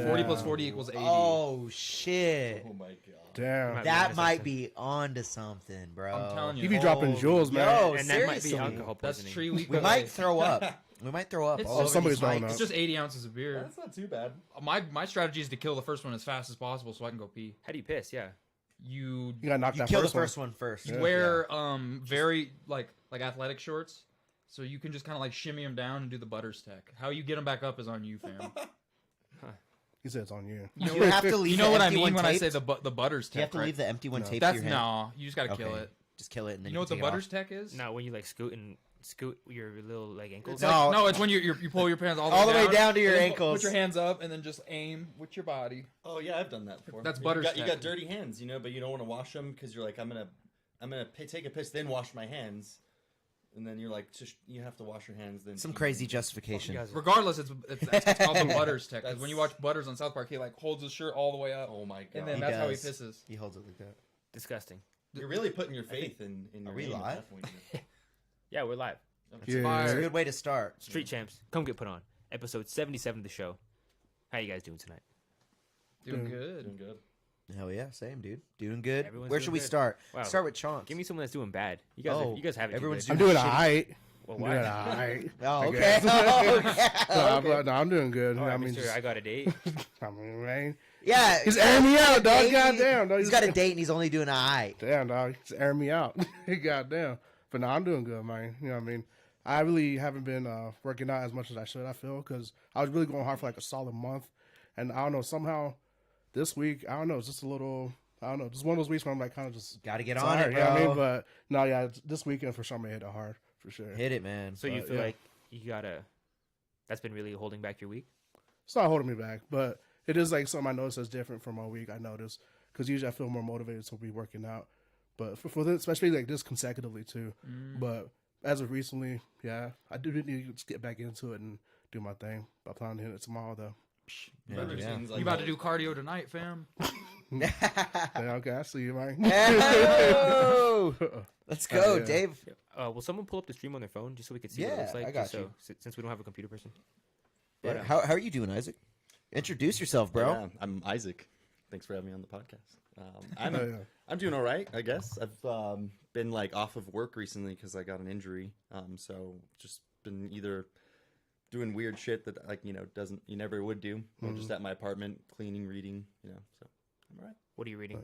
40 plus 40 equals 80. Oh shit! Oh my god. Damn. That might be onto something, bro. I'm telling you. You be dropping jewels, man. Yo, And that might seriously. be alcohol That's poisoning. 3 weeks. We might throw up. We might throw up. It's all so- over somebody's these throwing mics. up. It's just 80 ounces of beer. That's not too bad. My strategy is to kill the first one as fast as possible so I can go pee. How do you piss? Yeah. You You gotta knock You that kill the first one. first one first. Yeah. wear very like athletic shorts, so you can just kind of like shimmy them down and do the butters tech. How you get them back up is on you, fam. He said it's on you. You have to leave. You know the what I empty mean one when I taped? say the butters tech. You have to right? leave the empty one taped to That's your hand. no. You just gotta kill Okay. it. Just kill it and then You know what the take it off. butters tech is? No, when you like scoot your little like ankles. It's No. no, it's when you pull your pants all All the way down to your and then ankles. Put your hands up and then just aim with your body. Oh yeah, I've done that before. That's You butters got, you tech. got dirty hands, you know, but you don't want to wash them because you're like, I'm gonna take a piss, then wash my hands, and then you're like, just you have to wash your hands. Then Some pee. crazy justification. You guys are- Regardless, it's called the butters tech. Because when you That's- watch Butters on South Park, he like holds his shirt all the way up, Oh my god. and then He that's how he does. pisses. He holds it like that. disgusting. You're really putting your faith in your Are we aim at live? that point, you know. Yeah, we're live. Yeah. fire. It's a good way to start. Street Champs, come get put on. Episode 77 of the show. How you guys doing tonight? Doing Doing good. Doing good. Hell yeah, same dude. Doing good. Everyone's Where doing should we good. start? Wow. Start with Chonks. Give me someone that's doing bad. You guys have it. everyone's I'm doing doing shitty. alright. Well, I'm why? doing alright. Oh, I okay. guess. Okay. No, I'm doing good. All right, I mean, mister, just, I got a date. I mean, man. Yeah. He's airing me out, dog. Date. Goddamn, dog. He's got a date and he's only doing alright. Damn, dog. He's airing me out. Goddamn. But no, I'm doing good, man. You know what I mean? I really haven't been working out as much as I should, I feel, because I was really going hard for like a solid month. And I don't know, somehow this week, I don't know, it's just a little, I don't know, just one of those weeks where I'm like kind of just Gotta get on tired, it, you know what I bro. mean? But no, yeah, this weekend for sure I'm going to hit it hard, for sure. Hit it, man. So you But, feel yeah. like you gotta. That's been really holding back your week. It's not holding me back, but it is like something I notice that's different from my week, I notice. Because usually I feel more motivated to be working out. But for this, especially like this consecutively too. But as of recently, yeah, I do need to just get back into it and do my thing. I plan to hit it tomorrow, though. Yeah, Better yeah. scenes like You about to that. do cardio tonight, fam? Yeah, okay, I see you, man. Oh! Let's go, yeah. Dave. Will someone pull up the stream on their phone just so we can see what it Yeah, looks like? I got just you. Since we don't have a computer person. Yeah. But, How are you doing, Isaac? Introduce yourself, bro. Yeah, I'm Isaac. Thanks for having me on the podcast. I'm Oh, yeah. I'm doing all right, I guess. I've been like off of work recently because I got an injury. So just been either doing weird shit that like doesn't you never would do, or just at my apartment cleaning, reading, So I'm all right. What are you reading?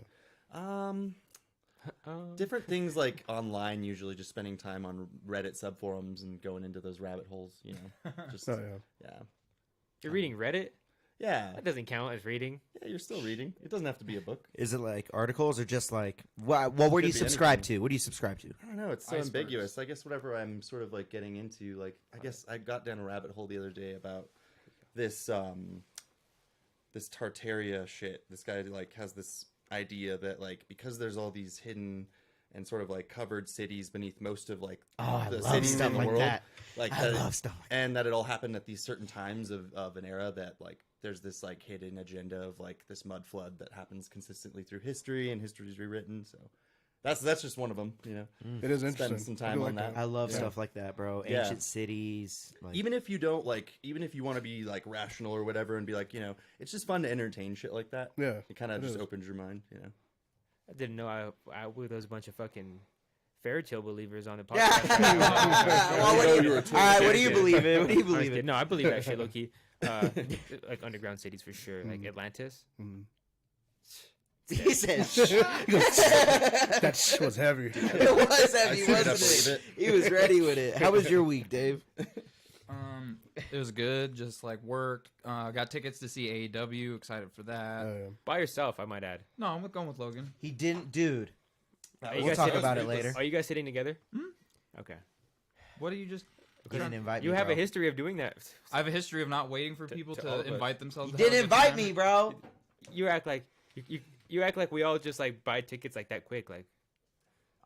Different things like online, usually just spending time on Reddit subforums and going into those rabbit holes. Just Oh, yeah. yeah, You're reading Reddit? yeah, That doesn't count as reading. yeah. You're still reading. It doesn't have to be a book. Is it like articles or just like what? Where do you Could be subscribe anything. to? What do you subscribe to? I don't know. It's so Icebergs. ambiguous. I guess whatever I'm sort of like getting into, like I guess I got down a rabbit hole the other day about this this Tartaria shit. This guy like has this idea that like because there's all these hidden and sort of like covered cities beneath most of like Oh, I the love cities stuff in the like world, that. like I that- love stuff like and that it all happened at these certain times of an era that like there's this like hidden agenda of like this mud flood that happens consistently through history and history is rewritten. So that's just one of them, It is Spend interesting. some I time do on like that. I love Yeah. stuff like that, bro. Yeah. Ancient cities. Like, Even if you don't like, even if you want to be like rational or whatever and be like, it's just fun to entertain shit like that. Yeah, It kind of it just is. opens your mind, I didn't know I were those bunch of fucking fairy tale believers on the Yeah. podcast. Well, what do you, all right, what do you believe in? What do you I was believe kidding. in? No, I believe that shit, low key. Like underground cities for sure. Like Atlantis. He said, That shit was heavy. it was heavy, I couldn't wasn't believe it? He was ready with it. How was your week, Dave? It was good. Just like work. Got tickets to see AEW. Excited for that. By yourself, I might add. No, I'm going with Logan. He didn't, dude. Are you We'll guys talk sitting- about it later. Are you guys sitting together? Okay. What do you just? He didn't invite me. You have bro. a history of doing that. I have a history of not waiting for people to all of to us. invite themselves. He to have didn't a good invite time. me, bro. You act like you act like we all just like buy tickets like that quick. Like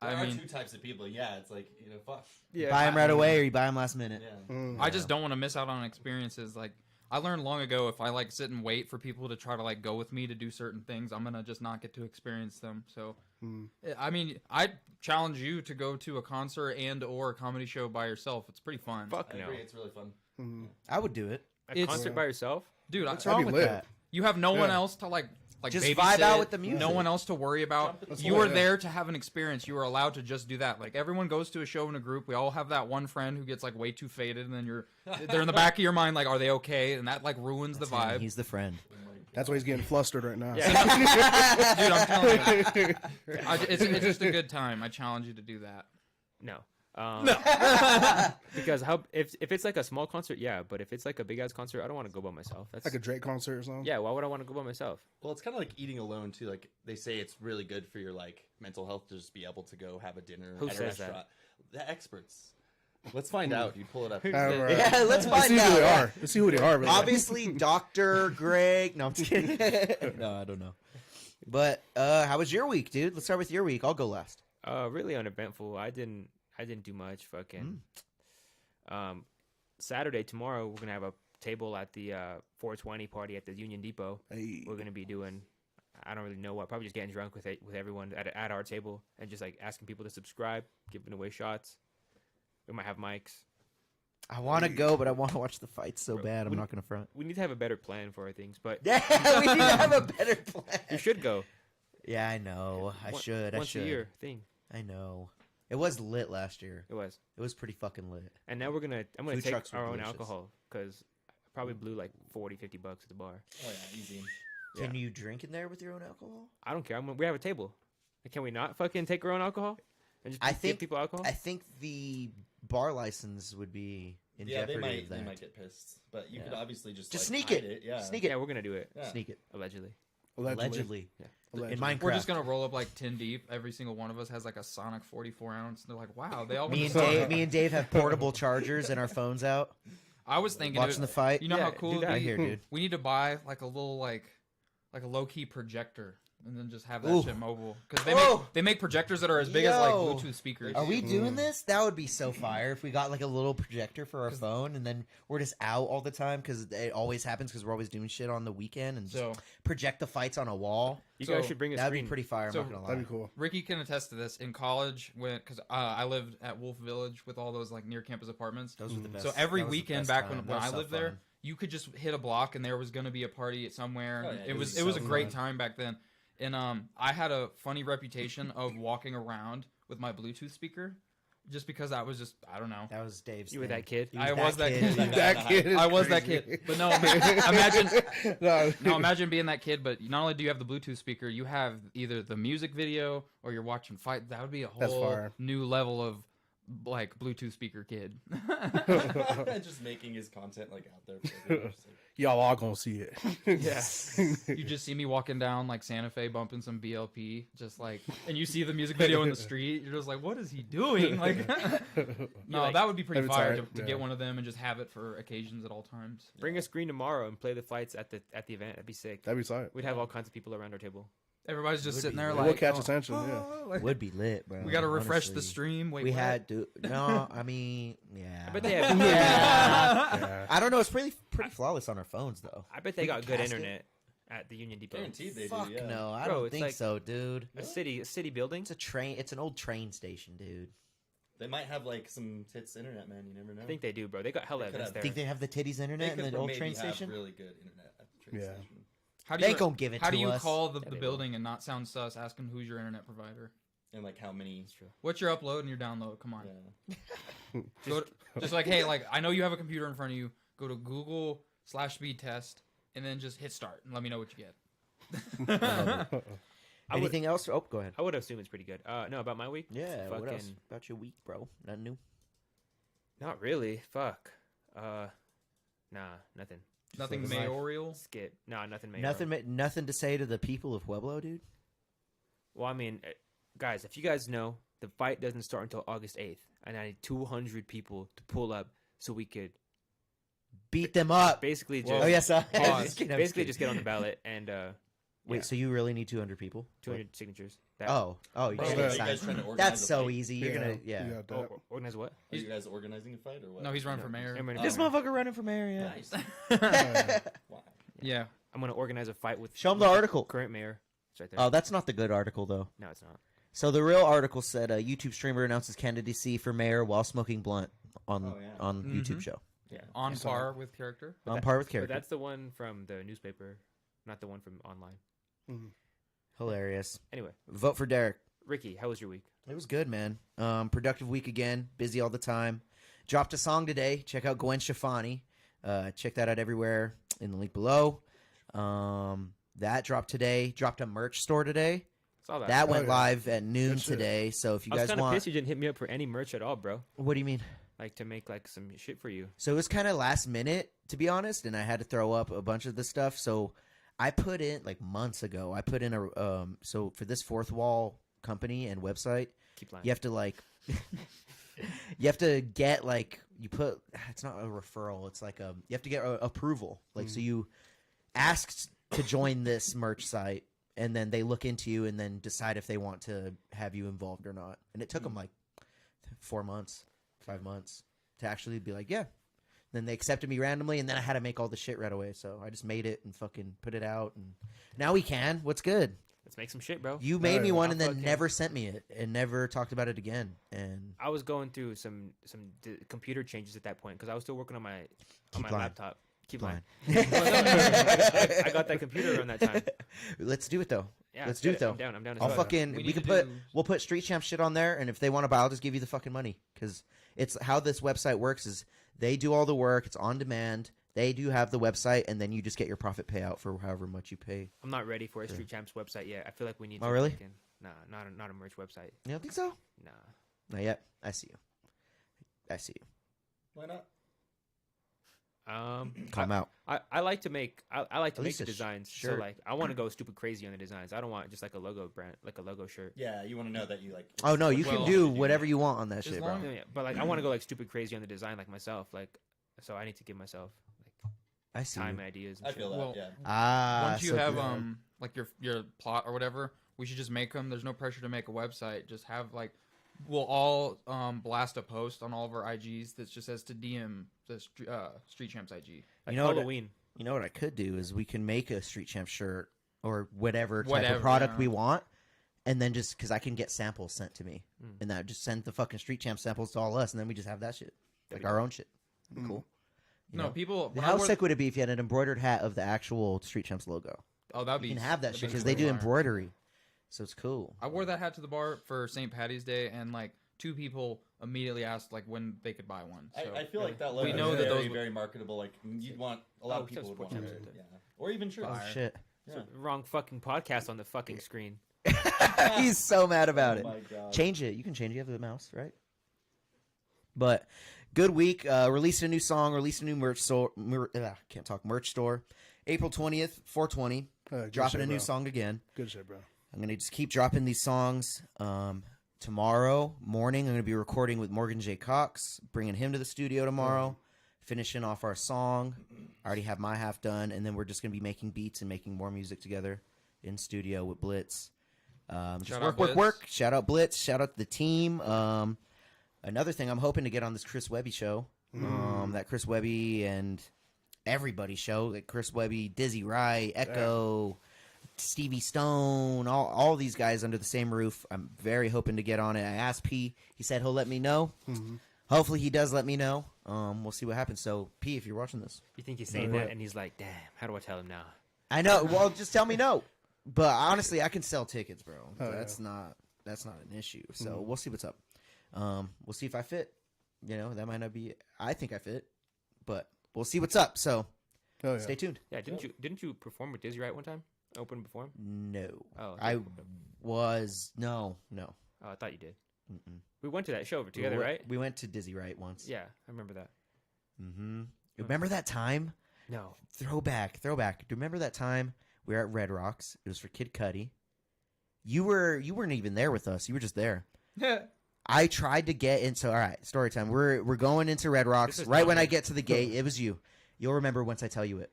There I are mean, two types of people. Yeah, it's like fuck. yeah, Buy him right away or you buy him last minute. Yeah. I just don't want to miss out on experiences. Like I learned long ago, if I like sit and wait for people to try to like go with me to do certain things, I'm gonna just not get to experience them. So, I mean, I challenge you to go to a concert and or a comedy show by yourself. It's pretty fun. Fuck I no. agree. It's really fun. I would do it. A It's- concert by yourself? Dude, What's That'd wrong be with lit. that? You have no one Yeah. else to like Just babysit, vibe out with the music. No one else to worry about. That's You what- are there to have an experience. You are allowed to just do that. Like everyone goes to a show in a group. We all have that one friend who gets like way too faded, and then they're in the back of your mind like, are they okay? And that like ruins the vibe. He's the friend. That's why he's getting flustered right now. Dude, I'm telling you, it's just a good time. I challenge you to do that. No. Because if it's like a small concert, yeah, but if it's like a big ass concert, I don't want to go by myself. That's Like a Drake concert or something. yeah. Why would I want to go by myself? Well, it's kind of like eating alone too. Like they say, it's really good for your like mental health to just be able to go have a dinner Who at a says that? restaurant. The experts. Let's find out. You pull it up. Alright. Yeah, let's Let's find see who they out. are. Let's see who they are. Really. Obviously, Dr. Greg. No, I'm just kidding. No, I don't know. But how was your week, dude? Let's start with your week. I'll go last. Really uneventful. I didn't do much. Fucking. Saturday tomorrow we're gonna have a table at the 420 party at the Union Depot. Hey. We're gonna be doing. I don't really know what. Probably just getting drunk with everyone at our table and just like asking people to subscribe, giving away shots. We might have mics. I want to go, but I want to watch the fight so Bro, bad. I'm we- not going to front. We need to have a better plan for our things, but Yeah, we need to have a better plan. you should go. Yeah, I know. I One- should. Once a year thing. I know. It was lit last year. It was. It was pretty fucking lit. And now I'm gonna Food take trucks were our own delicious. alcohol because I probably blew like $40-50 at the bar. Oh yeah, easy. Can you drink in there with your own alcohol? I don't care. We have a table. Can we not fucking take our own alcohol and just I give think people alcohol? I think the bar license would be in Yeah, jeopardy of that. they might get pissed, but you could Yeah. obviously just Just like, sneak hide it. Yeah, Sneak it. Yeah, we're gonna do it Yeah. Sneak it. allegedly. Allegedly. Yeah. In Minecraft. We're just gonna roll up like 10 deep. Every single one of us has like a Sonic 44 ounce. And they're like, wow, they all. Me went and to Dave. Sonic. Me and Dave have portable chargers and our phones out, I was thinking, watching the fight. you know Yeah, how cool do it'd that. I be? hear, dude. We need to buy like a little like a low key projector, and then just have that Ooh. shit mobile. Because Oh. they make projectors that are as big as like Yo. Bluetooth speakers. Are we doing this? That would be so fire if we got like a little projector for our phone and then we're just out all the time because it always happens because we're always doing shit on the weekend and just So project the fights on a wall. You So, guys should bring a That'd screen. be pretty fire. I'm So, not gonna lie. That'd be cool. Ricky can attest to this. In college, because I lived at Wolf Village with all those like near campus apartments. Those were the best. So every that was the weekend best back time. when That was I so lived there, fun. you could just hit a block and there was going to be a party somewhere. Oh, yeah, it was so a great fun. time back then. And I had a funny reputation of walking around with my Bluetooth speaker, just because I was just I don't know. That was Dave's. You were thing. that kid. He I was that kid. dude. That kid is I was that crazy. kid. But no, imagine No. no, imagine being that kid. But not only do you have the Bluetooth speaker, you have either the music video or you're watching fight. That would be a That's whole fire. new level of like Bluetooth speaker kid. just making his content like out there. For everyone. Just, like, Y'all all gonna see it. You just see me walking down like Santa Fe bumping some BLP, just like, and you see the music video in the street. You're just like, what is he doing? Like, no, like- that would be pretty Every fire time, to yeah. get one of them and just have it for occasions at all times. Bring a screen tomorrow and play the fights at the event. That'd be sick. That'd be tight. We'd have all kinds of people around our table. Everybody's just Would sitting be there lit. like, We'll catch oh, attention, yeah. oh, like, Would be lit, bro. we got to refresh the honestly. stream. Wait, We what? had to. No, I mean, yeah. But they have. Yeah. I don't know. It's pretty flawless on our phones though. I bet they We got good cast it. internet at the Union Depot. guaranteed they Fuck do. Yeah. no, I Bro, don't it's think like- so, dude. A city building. It's a train. It's an old train station, dude. They might have like some tits internet, man. You never know. I think they do, bro. They got hella They could events have- there. Think they have the titties they internet in could the old maybe train have station? really good internet at the train Yeah. station. How do They you, gon' give it How to do you us. call Yeah, the they building and not sound sus asking who's your internet provider? And like how many? That's true. What's your upload and your download? Come on. Yeah. Go to, just like, hey, like, I know you have a computer in front of you. Go to Google/speed test and then just hit start and let me know what you get. I would- Anything else? Oh, go ahead. I would assume it's pretty good. No, about my week. Yeah. What else Fucking- about your week, bro? Nothing new. Not really. Fuck. Nah, nothing. Nothing Just like- mayoral. Skit. Nah, nothing. Major. Nothing to say to the people of Pueblo, dude. Well, I mean, guys, if you guys know, the fight doesn't start until August 8th, and I need 200 people to pull up so we could Beat them up. basically just Oh yes, Pause. just kidding, I'm basically kidding. just get on the ballot and Wait, yeah. so you really need 200 people? 200 signatures. That, Oh, you Oh, just yeah. need Are to you guys sign. trying to organize That's a so fight? easy. You're gonna, yeah. You got that. Organize what? Are you guys organizing a fight or what? No, he's running for mayor. I'm gonna, This motherfucker running for mayor. Yeah. Nice. Wow. Yeah. I'm gonna organize a fight with. Show him the article. Current mayor. It's right there. Oh, that's not the good article though. No, it's not. So the real article said a YouTube streamer announces candidacy for mayor while smoking blunt on Oh, yeah. on Mhm. YouTube show. Yeah. On I saw par with character. On par with But character. that's the one from the newspaper. not the one from online. Mhm. Hilarious. Anyway, Vote for Deryk. Ricky, how was your week? It was good, man. Productive week again. Busy all the time. Dropped a song today. Check out Gwen Stefani. Check that out everywhere in the link below. That dropped today. Dropped a merch store today. Saw that. That went yeah. live at noon Good shit. today. So if you I was guys kind of want, pissed you didn't hit me up for any merch at all, bro. what do you mean? Like to make like some shit for you. So it was kind of last minute, to be honest, and I had to throw up a bunch of the stuff. So I put in like months ago. I put in a so for this Fourth Wall company and website, Keep lying. you have to like you have to get like you put it's not a referral. It's like you have to get approval. Like so you asked to join this merch site, and then they look into you and then decide if they want to have you involved or not. And it took them like 4 months, 5 months to actually be like, yeah. Then they accepted me randomly, and then I had to make all the shit right away. So I just made it and fucking put it out, and now we can. What's good? Let's make some shit, bro. You made me one I'll and then fucking- never sent me it and never talked about it again. And I was going through some computer changes at that point because I was still working on my Keep lying. laptop. Keep Fine. lying. I got that computer around that time. Let's do it though. Yeah, Let's do it though. I'm down. I'm down. to I'll start. fucking We we need can to put do- we'll put Street Champ shit on there, and if they want to buy, I'll just give you the fucking money because it's how this website works. Is they do all the work. It's on demand. They do have the website, and then you just get your profit payout for however much you pay. I'm not ready for a Street Champs website yet. I feel like we need. Oh, to really? fucking- Nah, not a merch website. You don't think so? Nah. Not yet. I see you. I see you. Why not? Come out. I like to make I like to At make least the a designs. So shirt. like I want to go stupid crazy on the designs. I don't want just like a logo brand, like a logo shirt. Yeah, you want to know that you like. Oh no, you Well, can do whatever you want on that as shit, bro. long- Yeah, but like I want to go like stupid crazy on the design like myself. Like so I need to give myself like I see. time You. ideas. And I shit. feel that. Well, yeah. Ah, Once you so have good. like your plot or whatever, we should just make them. There's no pressure to make a website. Just have like we'll all blast a post on all of our IGs that just says to DM the Street Champs IG. Like You know what- Halloween. You know what I could do is we can make a Street Champ shirt or whatever type Whatever, of product yeah. we want, and then just because I can get samples sent to me, Mm. and that just send the fucking Street Champ samples to all us, and then we just have that shit That'd like be our own shit. That'd be Mm. cool. You No, know? people. when I How wore- sick would it be if you had an embroidered hat of the actual Street Champs logo? Oh, that'd be. You can have that that'd shit be because they do fire. embroidery, so it's cool. I wore that hat to the bar for St. Patty's Day, and like 2 people immediately asked like when they could buy one. So. I feel like that We logo know is that very, those- very marketable. Like you'd want a lot Oh, of people would Sports want Champs it. did. Yeah, or even shirts. Oh Fire. shit! Yeah. Wrong fucking podcast on the fucking screen. He's so mad about Oh it. my god. Change it. You can change it. You have the mouse, right? But good week. Released a new song. Released a new merch store. Can't talk. Merch store. April 20th, 420. Good Dropping shit, a new bro. song again. Good shit, bro. I'm gonna just keep dropping these songs. Tomorrow morning, I'm gonna be recording with Morgan J. Cox. Bringing him to the studio tomorrow. Finishing off our song. I already have my half done, and then we're just gonna be making beats and making more music together in studio with Blitz. Just Shout work, out work, Blitz. work. Shout out Blitz. Shout out the team. Another thing, I'm hoping to get on this Chris Webby show. That Chris Webby and everybody show. Like Chris Webby, Dizzy Wright, Echo, Stevie Stone, all these guys under the same roof. I'm very hoping to get on it. I asked P. He said he'll let me know. Hopefully he does let me know. We'll see what happens. So P, if you're watching this, You think he's saying Yeah. that and he's like, damn, how do I tell him now? I know. Well, just tell me no. But honestly, I can sell tickets, bro. Oh, That's not an issue. So we'll see what's up. We'll see if I fit. You know, that might not be. I think I fit, but we'll see what's up. So Oh, yeah. stay tuned. Yeah, didn't you perform with Dizzy Wright one time? Open before him? No, Oh, I okay. was no. Oh, I thought you did. Mm-mm. We went to that show together, right? We went to Dizzy Wright once. Yeah, I remember that. Mm-hmm. Remember that time? No. Throwback. Do you remember that time we were at Red Rocks? It was for Kid Cudi. You weren't even there with us. You were just there. I tried to get in. So all right, story time. We're going into Red Rocks. This is Right not when I me. get to the gate, it was you. You'll remember once I tell you it.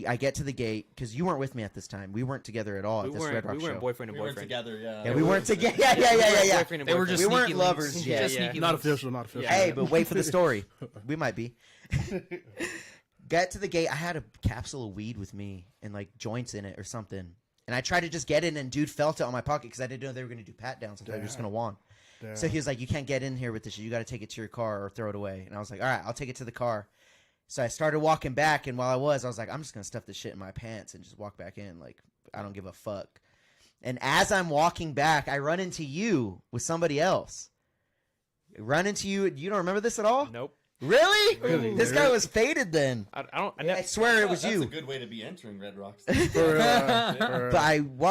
I get to the gate because you weren't with me at this time. We weren't together at all We at this Red weren't, Rocks show. boyfriend and We weren't boyfriend. together. Yeah. Yeah, we weren't together. Yeah. Boyfriend and They were boyfriend. just We weren't sneaky lovers links. yet. Just Yeah. sneaky Not links. official. Not official. Yeah. Hey, but wait for the story. We might be. Get to the gate. I had a capsule of weed with me and like joints in it or something. And I tried to just get in, and dude felt it on my pocket because I didn't know they were going to do pat downs. I thought they were just going to wand. Damn. So he was like, "You can't get in here with this shit. You got to take it to your car or throw it away." And I was like, "All right, I'll take it to the car." So I started walking back, and while I was like, I'm just gonna stuff this shit in my pants and just walk back in. Like, I don't give a fuck. And as I'm walking back, I run into you with somebody else. Run into you. You don't remember this at all? Nope. Really? Really? This guy was faded then. I don't. I swear it was That's you. a good way to be entering Red Rocks. But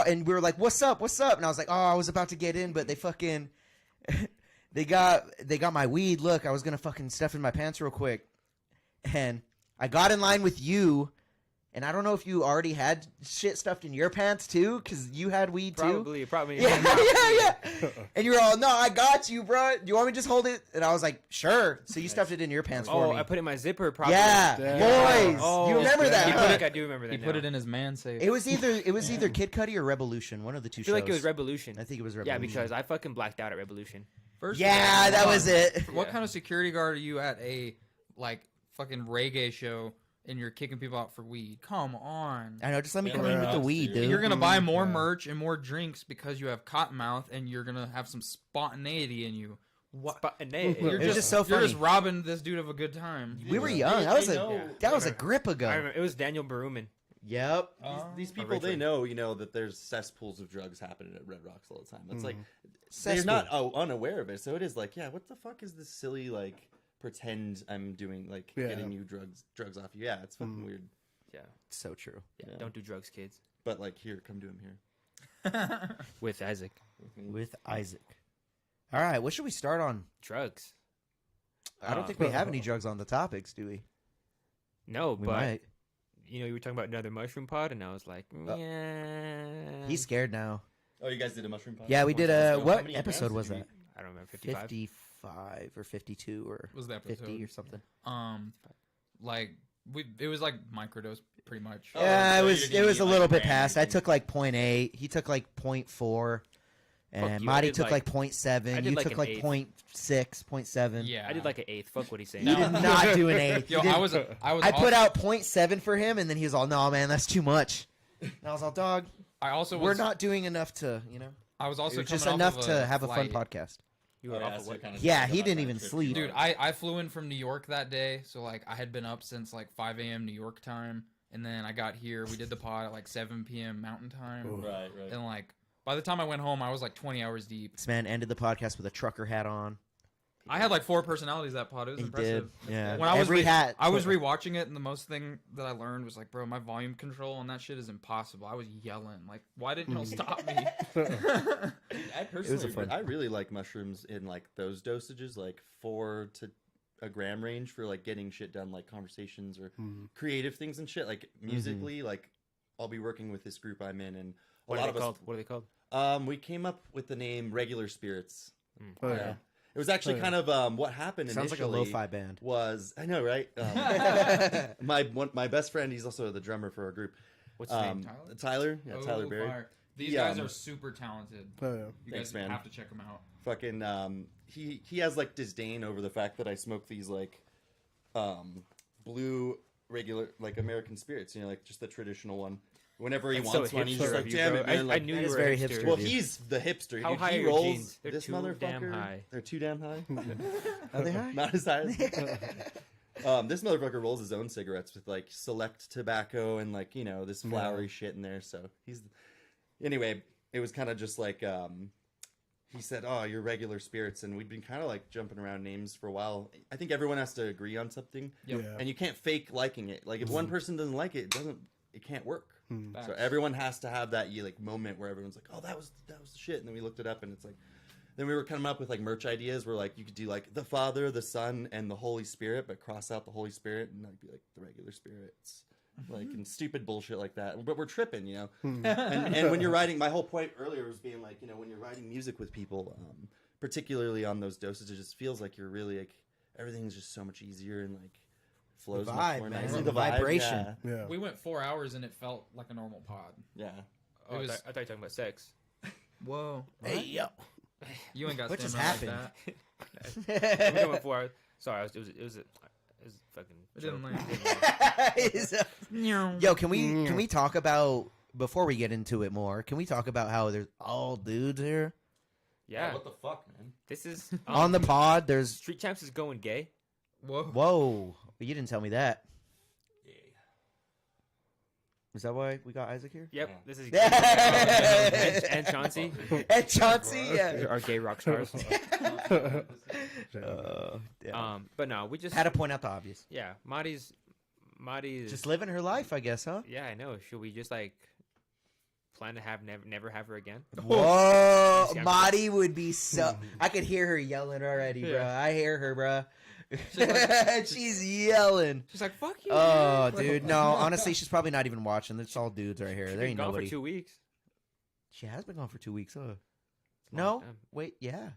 and we were like, "What's up? What's up?" And I was like, "Oh, I was about to get in, but they fucking they got my weed. Look, I was gonna fucking stuff in my pants real quick, and I got in line with you." And I don't know if you already had shit stuffed in your pants too, because you had weed too. Probably. Yeah. And you were all, "No, I got you, bro. Do you want me to just hold it?" And I was like, "Sure." So you stuffed it in your pants for me. I put it in my zipper. Probably. Yeah, Damn. boys. Oh, you remember that? I Huh? do remember that. He put it in his man safe. It was either Kid Cudi or Revolution, one of the two I feel shows. like it was Revolution. I think it was Yeah, Revolution. because I fucking blacked out at Revolution. First Yeah, that was it. What Yeah. kind of security guard are you at a like fucking reggae show and you're kicking people out for weed? Come on. I know, just let me Yeah, come in with the right. weed, dude. You're gonna buy more Yeah. merch and more drinks because you have cottonmouth, and you're gonna have some spontaneity in you. What? It was just so You're funny. just robbing this dude of a good time. We were Yeah. young. They That was a know. grip I ago. remember it was Daniel Baruman. Yep. These people, they know, that there's cesspools of drugs happening at Red Rocks all the time. It's like they're Cesspool. not unaware of it. So it is like, yeah, what the fuck is this silly like pretend I'm doing like Yeah. getting you drugs off you? Yeah, it's fucking weird. Yeah. So true. Yeah. Yeah. Don't do drugs, kids. But like, here, come do them here. With Isaac. With Isaac. All right, what should we start on? Drugs. I don't think we have any drugs on the topics, do we? No, We but might. you were talking about another mushroom pod, and I was like, yeah. He's scared now. Oh, you guys did a mushroom pod? Yeah, we did How what many episode grams was did you that? I don't remember. 55. 55 or 52 or Was the 50 episode? or something. Like it was like microdose pretty much. Oh, Yeah, so it you was didn't it was eat, a like, little a bit gram or past. I anything? took like 0.8. He took like 0.4. And you, I Marty did took like 0.7. I did You like took an like eighth. 0.6, 0.7. Yeah, I did like an eighth. Fuck what he's saying. You did not do an eighth. Yo, You did- I was. I put out 0.7 for him, and then he was all, "No, man, that's too much." And I was all, "Dog, I also we're was. not doing enough to, I was It also was just coming off enough of to have a fun flight. podcast." You were Oh, yeah, off of so what? kinda Yeah, talk he about didn't that even trip sleep. you Dude, had. I flew in from New York that day, so like I had been up since like 5 a.m. New York time, and then I got here. We did the pod at like 7 p.m. Mountain time, Right. and like by the time I went home, I was like 20 hours deep. This man ended the podcast with a trucker hat on. I had like 4 personalities that pod. It was He impressive. did. Yeah. When I was Every hat. I was rewatching it, and the most thing that I learned was like, bro, my volume control on that shit is impossible. I was yelling like, why didn't y'all stop me? I personally, fun. I really like mushrooms in like those dosages, like 4 to a gram range for like getting shit done, like conversations or creative things and shit. Like musically, like I'll be working with this group I'm in, and What a are lot they of called? What are they called? we came up with the name Regular Spirits. Oh, Yeah. yeah. It was actually kind of what happened. Sounds like a initially lo-fi band. Was I know, right? My best friend, he's also the drummer for our group. What's his name? Tyler? Yeah, Tyler Oh, Berry. fire. These He, guys are super talented. Oh, yeah. You Thanks, guys man. have to check them out. Fucking he has like disdain over the fact that I smoke these like blue regular like American spirits, like just the traditional one. Whenever he That's so wants one, he's hipster just of like, you, damn bro. it, man. I Like, knew That you is were very a hipster. hipster. well, of you. he's the hipster. How Dude, high he are your rolls jeans? They're this too motherfucker. damn high. They're too damn high. Are they high? Not as high as this motherfucker rolls his own cigarettes with like select tobacco and like this flowery shit in there. So anyway, it was kind of just like he said, "Oh, you're Regular Spirits," and we'd been kind of like jumping around names for a while. I think everyone has to agree on something, Yep. Yeah. and you can't fake liking it. Like if one person doesn't like it, it can't work. Facts. So everyone has to have that moment where everyone's like, "Oh, that was the shit," and then we looked it up, and it's like. Then we were coming up with like merch ideas where like you could do like the Father, the Son, and the Holy Spirit, but cross out the Holy Spirit and like be like the Regular Spirits, like and stupid bullshit like that. But we're tripping, and when you're writing, my whole point earlier was being like, when you're writing music with people, particularly on those dosages, it just feels like you're really like everything's just so much easier and like flows The much vibe, more man. nicely. The vibration. yeah. Yeah. We went 4 hours and it felt like a normal pod. Yeah. Oh, It was- I thought you were talking about sex. Whoa. Hey, yo. You ain't got What just stamina like happened? that. We went 4 hours. Sorry, it was fucking. It didn't joke. land. Yo, can we talk about, before we get into it more, can we talk about how there's all dudes here? Yeah, Oh, what the fuck, man? this is On the pod, there's, Street Champs is going gay. Whoa. whoa. But you didn't tell me that. Yeah. Is that why we got Isaac here? Yep, Yeah. this is and, and Chauncey, Chauncey, yeah. our gay rock stars. Yeah. But no, we just Had to point out the obvious. yeah, Marty's Just living her life, I guess, huh? yeah, I know. Should we just like plan to have never have her again? Whoa, Yeah. Madi would be so. I could hear her yelling already, bro. Yeah. I hear her, bro. like- She's yelling. She's like, "Fuck you." Oh, man." dude, no. Honestly, she's probably not even watching. It's all dudes right here. She's There been ain't gone nobody. for 2 weeks. She has been gone for 2 weeks, huh? It's a long No, time. wait, yeah.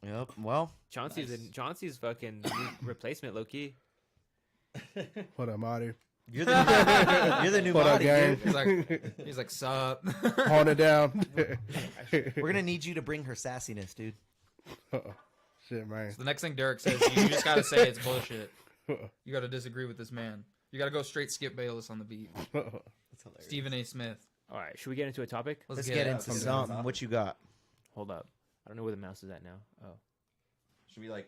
Yep. Well, Chauncey's Nice. Chauncey's fucking new replacement, low key. What up, Marty? you're the new What up, Madi, gang? dude. He's like, sup. Hold it down. We're gonna need you to bring her sassiness, dude. Shit, man. The next thing Deryk says, you just gotta say it's bullshit. You gotta disagree with this man. You gotta go straight Skip Bayless on the beat. That's hilarious. Stephen A. Smith. All right, should we get into a topic? Let's get it. into Something something. else. What you got? Hold up. I don't know where the mouse is at now. Oh. Should we like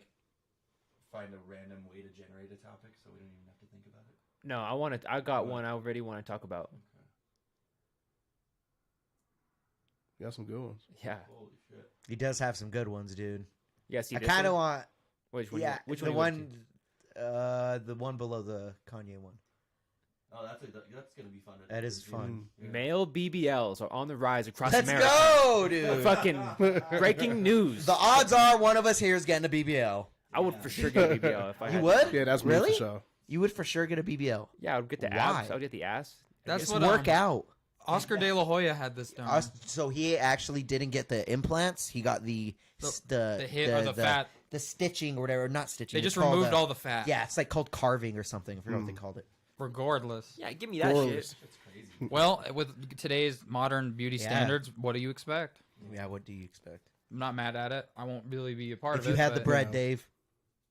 find a random way to generate a topic so we don't even have to think about it? No, I got one I already want to talk about. You got some good ones. Yeah. Holy shit. He does have some good ones, dude. Yeah, see I this kind of one? want. Which one? Yeah, Which the one? the one below the Kanye one. Oh, that's gonna be fun. That is fun. Yeah. Male BBLs are on the rise across Let's America. go, dude. Fucking breaking news. The odds are one of us here is getting a BBL. I would for sure get a BBL if I You had would? Yeah, that's me Really? for sure. You would for sure get a BBL. Yeah, I would get the Why? abs. I would get the ass. That's Just what work out. Oscar De La Hoya had this done. So he actually didn't get the implants. He got the hit or the fat. the stitching or whatever. Not stitching. They it's just called, removed all the fat. Yeah, it's like called carving or something. I forgot what they called it. Regardless. Yeah, give me that Glorious. shit. It's crazy. Well, with today's modern beauty Yeah. standards, what do you expect? Yeah, what do you expect? I'm not mad at it. I won't really be a part If of you it. had the but bread, Yeah. Dave.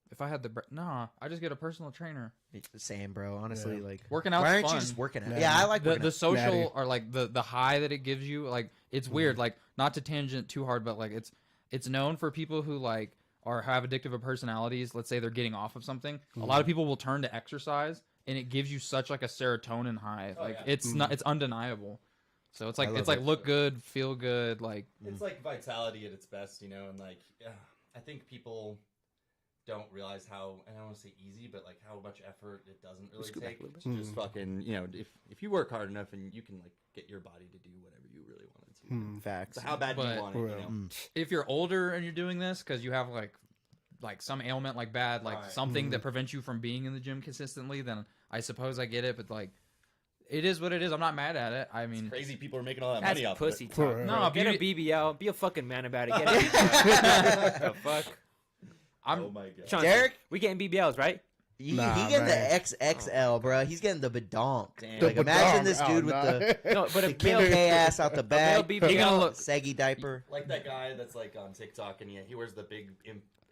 If I had the bread, nah, I just get a personal trainer. It's the same, bro. Honestly, Yeah. like Working out's why aren't fun. you just working out? Yeah. Yeah, I like The working the out. social Natty. or like the high that it gives you, like it's weird. Like not to tangent too hard, but like it's known for people who like have addictive personalities. Let's say they're getting off of something. A lot of people will turn to exercise, and it gives you such like a serotonin high. Oh, Like yeah. it's undeniable. So it's like I love it's like it. look good, feel good. Like It's like vitality at its best, you know, and like I think people don't realize how, and I don't want to say easy, but like how much effort it doesn't really Scoot back take a little to just fucking, you know, if you work hard enough and you can like get your body to do whatever you really wanted to. Facts. So how bad do But- you want it, you For know? real. if you're older and you're doing this because you have like some ailment like bad like Right. something that prevents you from being in the gym consistently, then I suppose I get it. But like it is what it is. I'm not mad at it. I mean, Crazy people are making all that That's money off pussy of it. talk. For No, bro. Get a beauty- BBL. Be a fucking man about it. Get a BBL. the fuck? I'm Oh my god. Chauncey, Deryk? we getting BBLs, right? He Nah, getting man. the XXL, bro. He's getting the badonk. Damn. Like The imagine badonk. this Oh, dude with nah. the No, but the a Kim male, K ass out the male back, BBL. You're gonna look- saggy diaper. Like that guy that's like on TikTok and he wears the big.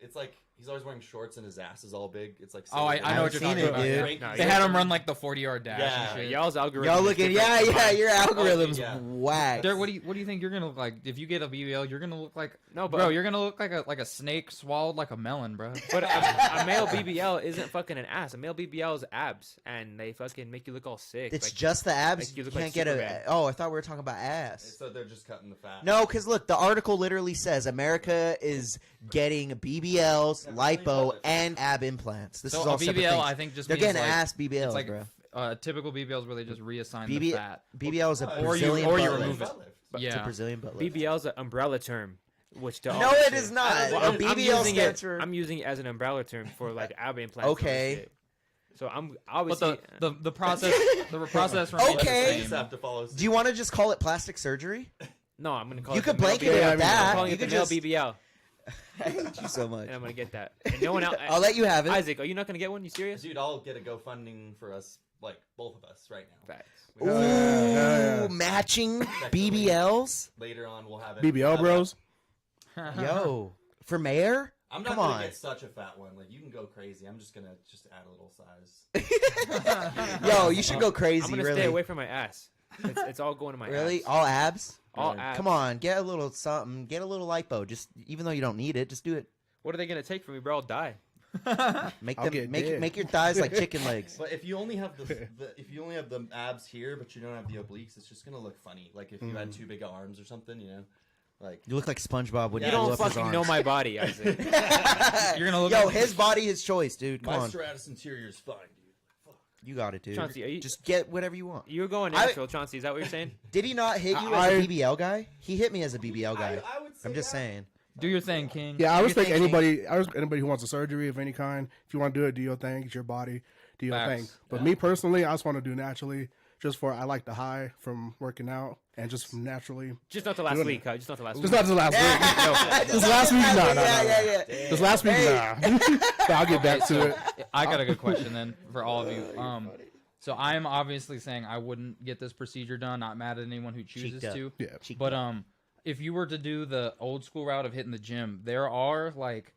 It's like he's always wearing shorts and his ass is all big. It's like. Oh, I know what you're seen talking it, about. dude. yeah. Great- Nah, They yeah. had him run like the 40-yard dash Yeah. and shit. Y'all's algorithm. Y'all is looking, different. yeah, your algorithm's yeah. whack. Derek, what do you think you're gonna look like if you get a BBL? You're gonna look like No, but bro. You're gonna look like a snake swallowed like a melon, bro. But a male BBL isn't fucking an ass. A male BBL is abs, and they fucking make you look all sick. It's like, just the abs. like you you look can't like get Superman. a. Oh, I thought we were talking about ass. So they're just cutting the fat. No, because look, the article literally says America is getting BBLs, lipo, and ab implants. This So is a all separate BBL, things. I think just They're means getting like, ass BBLs, it's like bro. typical BBLs where they just reassign BB the fat. BBL is a Or you- Brazilian or you butt remove lift. it. It's a Yeah. Brazilian butt lift. BBL is an umbrella term, which to No, all it shit. is not. Well, A I'm BBL using stands it. for. I'm using it as an umbrella term for like ab implants. Okay. and shit. So I'm But obviously the process remains Okay. the Just same. have to follow. Do you want to just call it plastic surgery? no. I'm gonna call You it could the male blanket it BBL. Yeah, I with mean, that. I'm calling You it the could male just. BBL, I hate you so much. and I'm gonna get that. And no one else. I'll let you have it. Isaac, are you not gonna get one? You serious? Dude, I'll get a GoFundMe for us, like both of us, right now. Facts. Ooh, Yeah. matching BBLs. Later on, we'll have it. BBL bros. Yo, for mayor? I'm not Come gonna on. get such a fat one. Like you can go crazy. I'm just gonna add a little size. Yo, you should go crazy. I'm gonna really. stay away from my ass. It's all going to my Really? ass. All abs? All Yeah. abs. Come on, get a little something. Get a little lipo. Just even though you don't need it, just do it. What are they gonna take from me, bro? I'll die. Make I'll them get make dead. make your thighs like chicken legs. But if you only have if you only have the abs here, but you don't have the obliques, it's just gonna look funny. Like if you had too big of arms or something, you know, like You look like SpongeBob when Yeah, you You blew don't up his fucking arms. know my body, Isaac. You're gonna look. Yo, like, his body, his choice, dude. Come my on, stratus interior is fine, dude. Fuck. you got it, dude. Chauncey, are you- Just get whatever you want. You're going I- natural, Chauncey. Is that what you're saying? Did he not hit you I- as a BBL guy? He hit me as a BBL guy. I would say I'm just that. saying. do your thing, King. Yeah, I You're respect thinking- anybody. I respect anybody who wants a surgery of any kind. If you want to do it, do your thing. It's your body. Do your Facts. thing. But me personally, I just want to do naturally. Just for I like the high from working out and just from naturally. Just not the last Doing week, huh? Just not the last Just week. not the last week. This last week, no. Yeah. This last week, nah. But I'll get back to it. I got a good question then for all of you. So I am obviously saying I wouldn't get this procedure done. Not mad at anyone who chooses Cheeked up. to. Yeah. Cheek But if you were to do the old school route of hitting the gym, there are like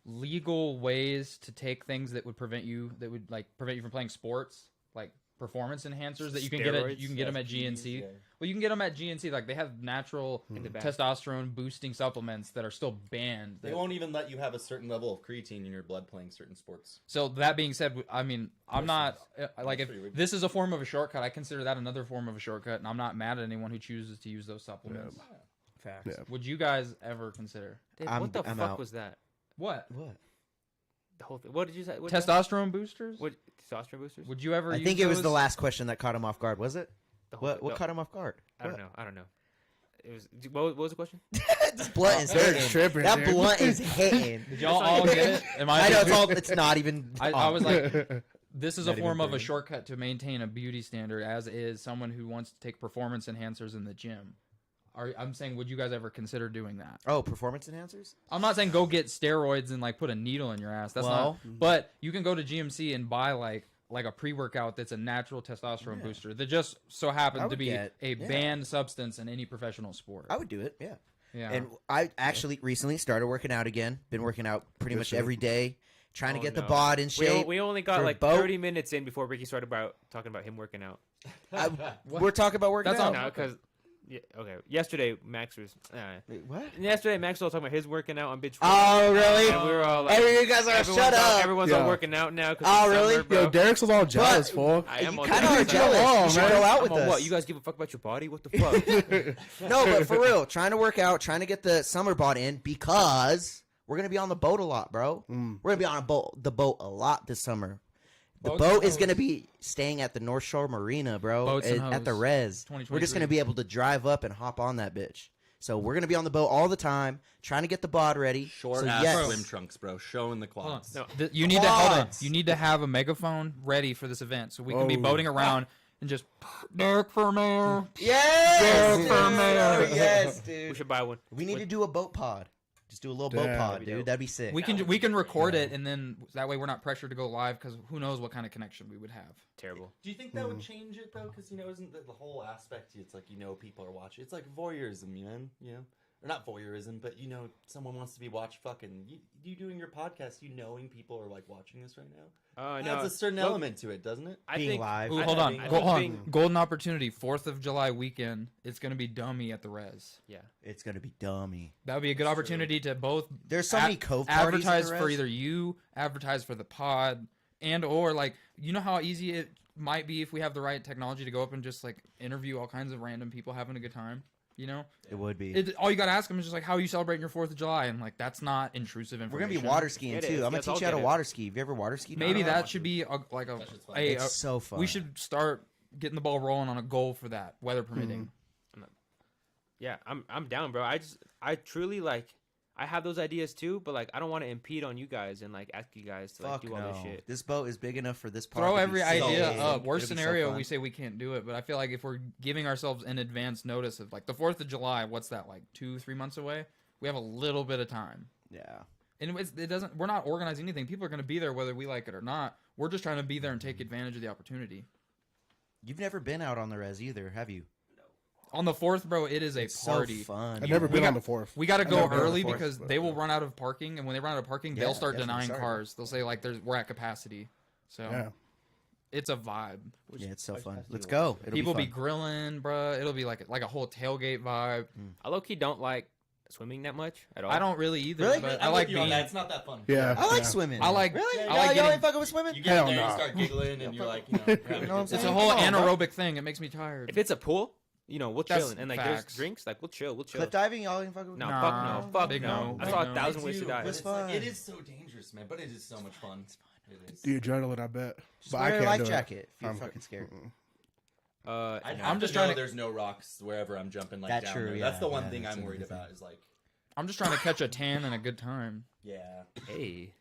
legal ways to take things that would prevent you from playing sports, like performance enhancers that you can Steroids? get them at GNC. Yeah. Well, you can get them at GNC. Like they have natural the back. testosterone boosting supplements that are still banned. They won't even let you have a certain level of creatine in your blood playing certain sports. So that being said, I mean, I'm not like if pretty weird. this is a form of a shortcut, I consider that another form of a shortcut, and I'm not mad at anyone who chooses to use those supplements. Facts. Yeah. Would you guys ever consider Dave, I'm- what the I'm fuck out. was that? what What? The whole thing. What did you say? What testosterone boosters? What testosterone boosters? Would you ever? I use think it was the those? last question that caught him off guard. Was it? The whole- What no, caught him off guard? I don't What? know. I don't know. It was. What was the question? This blunt is They're hitting. tripping, That dude. blunt is hitting. Did y'all all get it? Am I know it's all. It's not even. I was like, this is a Not even form of a burning. shortcut to maintain a beauty standard, as is someone who wants to take performance enhancers in the gym. I'm saying, would you guys ever consider doing that? Oh, performance enhancers. I'm not saying go get steroids and like put a needle in your ass. That's Well- not. But you can go to GMC and buy like a pre-workout that's a natural testosterone booster that just so I happens to would be get- a yeah. banned substance in any professional sport. I would do it. Yeah. Yeah. And I actually recently started working out again. Been working out pretty Good much shit. every day, trying to Oh, get the no. bod in We, shape. we only got for like boat. 30 minutes in before Ricky started talking about him working out. We're talking about working That's out. all- No, because okay. Yesterday Max was. Wait, what? Yesterday Max was talking about his working out on bitch. Oh, really? And we were all like, Hey, you guys are shut up. Everyone's all Yeah. working out now. 'Cause Oh, it's really? summer, bro. Yo, Derek's was all jealous, fool. I am You all kind of are jealous. jealous. Come on, You should man. go out I'm with on us. what? You guys give a fuck about your body? What the fuck? No, but for real, trying to work out, trying to get the summer bod in because we're gonna be on the boat a lot, bro. We're gonna be on the boat a lot this summer. The Boats boat and is gonna hoes. be staying at the North Shore Marina, bro, Boats and at the hoes. res. We're just 2023. gonna be able to drive up and hop on that bitch. So we're gonna be on the boat all the time, trying to get the bod ready. Short so ass yes. swim trunks, bro, showing the Hold on. quads. No. You need to hold on. Quads. You need to have a megaphone ready for this event, so we can be Oh. boating around and just Deryk for mayor. Yes, Deryk for mayor. yes, We dude. should buy one. We need to do a boat pod. Just do a little boat Damn. pod, That'd be dude. dope. That'd be sick. We can record it, and then that way we're not pressured to go live because who knows what kind of connection we would have. Terrible. Do you think that would change it though? Because isn't the whole aspect? It's like people are watching. It's like voyeurism, man. Or not voyeurism, but someone wants to be watched. Fucking you doing your podcast, knowing people are like watching this right now. No, Adds a certain look, element to it, doesn't it? I Being think, live. Ooh, I hold on, think- hold on. being- Golden opportunity, 4th of July weekend. It's gonna be dummy at the res. Yeah. It's gonna be dummy. That would be a good opportunity to both There's so many cove parties in advertise the for res. either you, advertise for the pod, and or like how easy it might be if we have the right technology to go up and just like interview all kinds of random people having a good time. It would be. All you gotta ask them is just like, how are you celebrating your 4th of July? And like, that's not intrusive We're information. gonna be water skiing It too. is. I'm gonna Yes, I'll teach you how to get it. water ski. Have you ever water skied? Maybe No, that should be a That shit's fun. It's so fun. we should start getting the ball rolling on a goal for that, weather permitting. Yeah, I'm down, bro. I truly like. I have those ideas too, but like I don't want to impede on you guys and like ask you guys to like Fuck do all no. this shit. This boat is big enough for this pod. Throw to be every so idea big. up. Worst It'll be so scenario, fun. we say we can't do it, but I feel like if we're giving ourselves an advance notice of like the 4th of July, what's that, like 2-3 months away? We have a little bit of time. Yeah. And it doesn't. We're not organizing anything. People are going to be there whether we like it or not. We're just trying to be there and take advantage of the opportunity. You've never been out on the res either, have you? On the 4th, bro, it is a It's party. so fun. I've never been got- on the 4th. We got to I've go never been on the early 4th, because but, they will run out of parking, and when they run out of parking, Yeah, they'll start that's when denying we start. cars. They'll say like, we're at capacity. So Yeah. it's a vibe. Yeah, it's so fun. Let's go. It'll People be, be fun. grilling, bro. It'll be like a whole tailgate vibe. I low key don't like swimming that much at all. I don't really either. Really? But I'm I like with you on being. that. It's not that fun. Yeah. I like yeah. swimming. I like. Really? I Y'all, like y'all getting. ain't fucking with swimming? You get Hell in there, no. you start giggling, and you're like, having a You know good what I'm It's saying? a whole Come on, bro. anaerobic thing. It makes me tired. If it's a pool, we'll That's chill and like facts. there's drinks, like we'll chill. Cliff diving, y'all ain't fucking with No, Nah, fuck big no. no, I big saw no. 1,000 ways to But die. It's it's like, fun. it is so dangerous, man. But it is so much fun. It is. The adrenaline, I bet. Just But I wear a can't life do it. jacket if you're I'm- fucking scared. I'm just trying to. There's no rocks wherever I'm jumping like That's down true, there. yeah, That's the one yeah, thing that's I'm another worried thing. about. Is like, I'm just trying to catch a tan and a good time. yeah. Hey,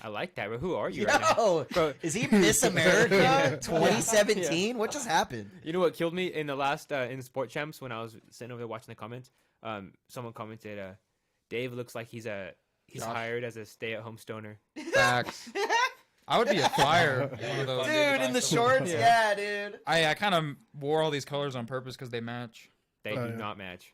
I like that. But who are you right now? Yo, Bro. is he Miss America 2017? What just happened? You know what killed me in the last in Sport Champs when I was sitting over there watching the comments? Someone commented, "Dave looks like he's Josh. hired as a stay-at-home stoner." Facts. I would be a flyer. One of those. Dude, in the shorts? Yeah, dude. I kind of wore all these colors on purpose because they match. They Oh, do yeah. not match.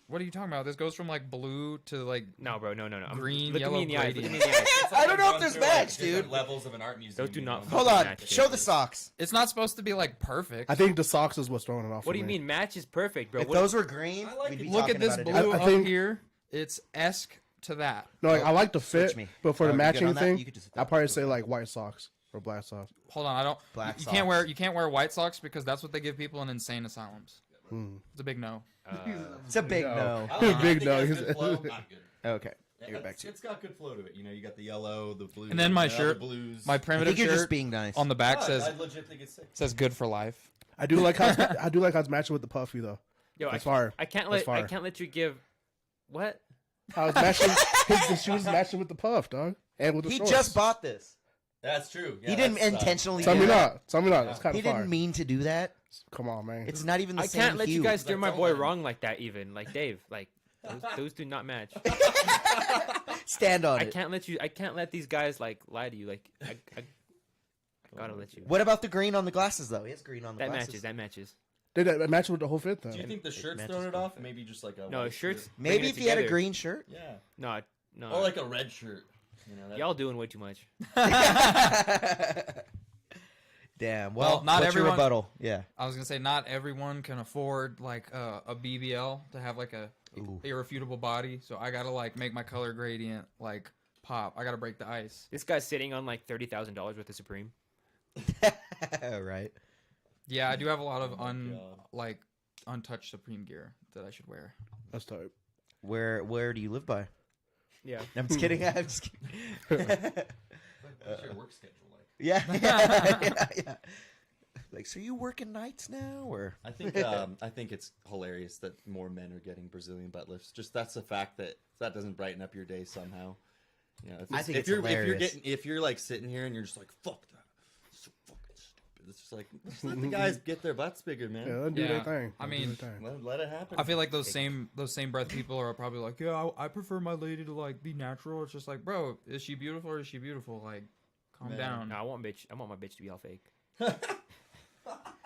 What are you talking about? This goes from like blue to like. No, bro, no. Green, Look at yellow, me in the eyes. Look at gradient. me in the eyes. It's like I don't know if going there's through, like, match, different dude. Levels of an art museum. Those do not know? Hold on. Match, Show the dude. socks. It's not supposed to be like perfect. I think the socks is what's throwing it off. What for do you me. mean match is perfect, bro? If What- those were green, I like we'd it. be Look talking at this about blue it. I up think- here. It's esque to that. No, like, I like the Switch fit, me. but for Oh, the you good matching on that? thing, You could just- I'd probably say like white socks or black socks. Hold on, I don't. Black you socks. can't wear white socks because that's what they give people in insane asylums. It's a big no. It's a big no. I like it. I Big think no. it has good flow. Not good. Okay. You're back to It's got good flow to it. You got the yellow, the blue, And then my the shirt, blues. my I primitive think you're just shirt being nice. on the back I says legit think it's sick. "good for life." I do like how it's matching with the puffy though. Yo, That's fire. I can't That's let fire. you give what? I was matching the shoes matching with the puff, dog, and with the He shorts. just bought this. That's true. Yeah, He didn't that's, intentionally Tell do me that. not. Tell me not. It's kind He of fire. didn't mean to do that. Come on, man. It's not even the I same can't let you hue. guys steer my That's boy all right. wrong like that. Even like Dave, like those do not match. Stand on I it. can't let these guys like lie to you. Like I gotta let you. What about the green on the glasses, though? He has green on the That glasses. matches. Did that match with the whole fit though? Do you think the shirt's matches throwing it off? perfect. Maybe just like a No, white shirts. shirt? Maybe bringing if it he had a together. green shirt. Yeah, No. or like a red shirt. That- Y'all doing way too much. Damn. Well, Well, not what's your everyone- rebuttal? Yeah. I was gonna say not everyone can afford like a BBL to have like a Ooh. irrefutable body. So I gotta like make my color gradient like pop. I gotta break the ice. This guy's sitting on like $30,000 worth of Supreme. Right. Yeah, I do have a lot of God. untouched Supreme gear that I should wear. That's dope. Where do you live by? Yeah. I'm just kidding. I'm just kidding. What's your work schedule like? Yeah. Yeah. Like, so you working nights now, or? I think it's hilarious that more men are getting Brazilian butt lifts. Just that's a fact that doesn't brighten up your day somehow. I think it's if you're hilarious. if you're like sitting here and you're just like fuck that, it's so fucking stupid. It's just like just let the guys get their butts bigger, man. Yeah, let them do Yeah. their thing. I Let them do mean, their thing. Let it happen. I feel like those same breath people are probably like, yeah, I prefer my lady to like be natural. It's just like, bro, is she beautiful or is she beautiful? Like, calm Man. down. No, I want my bitch to be all fake.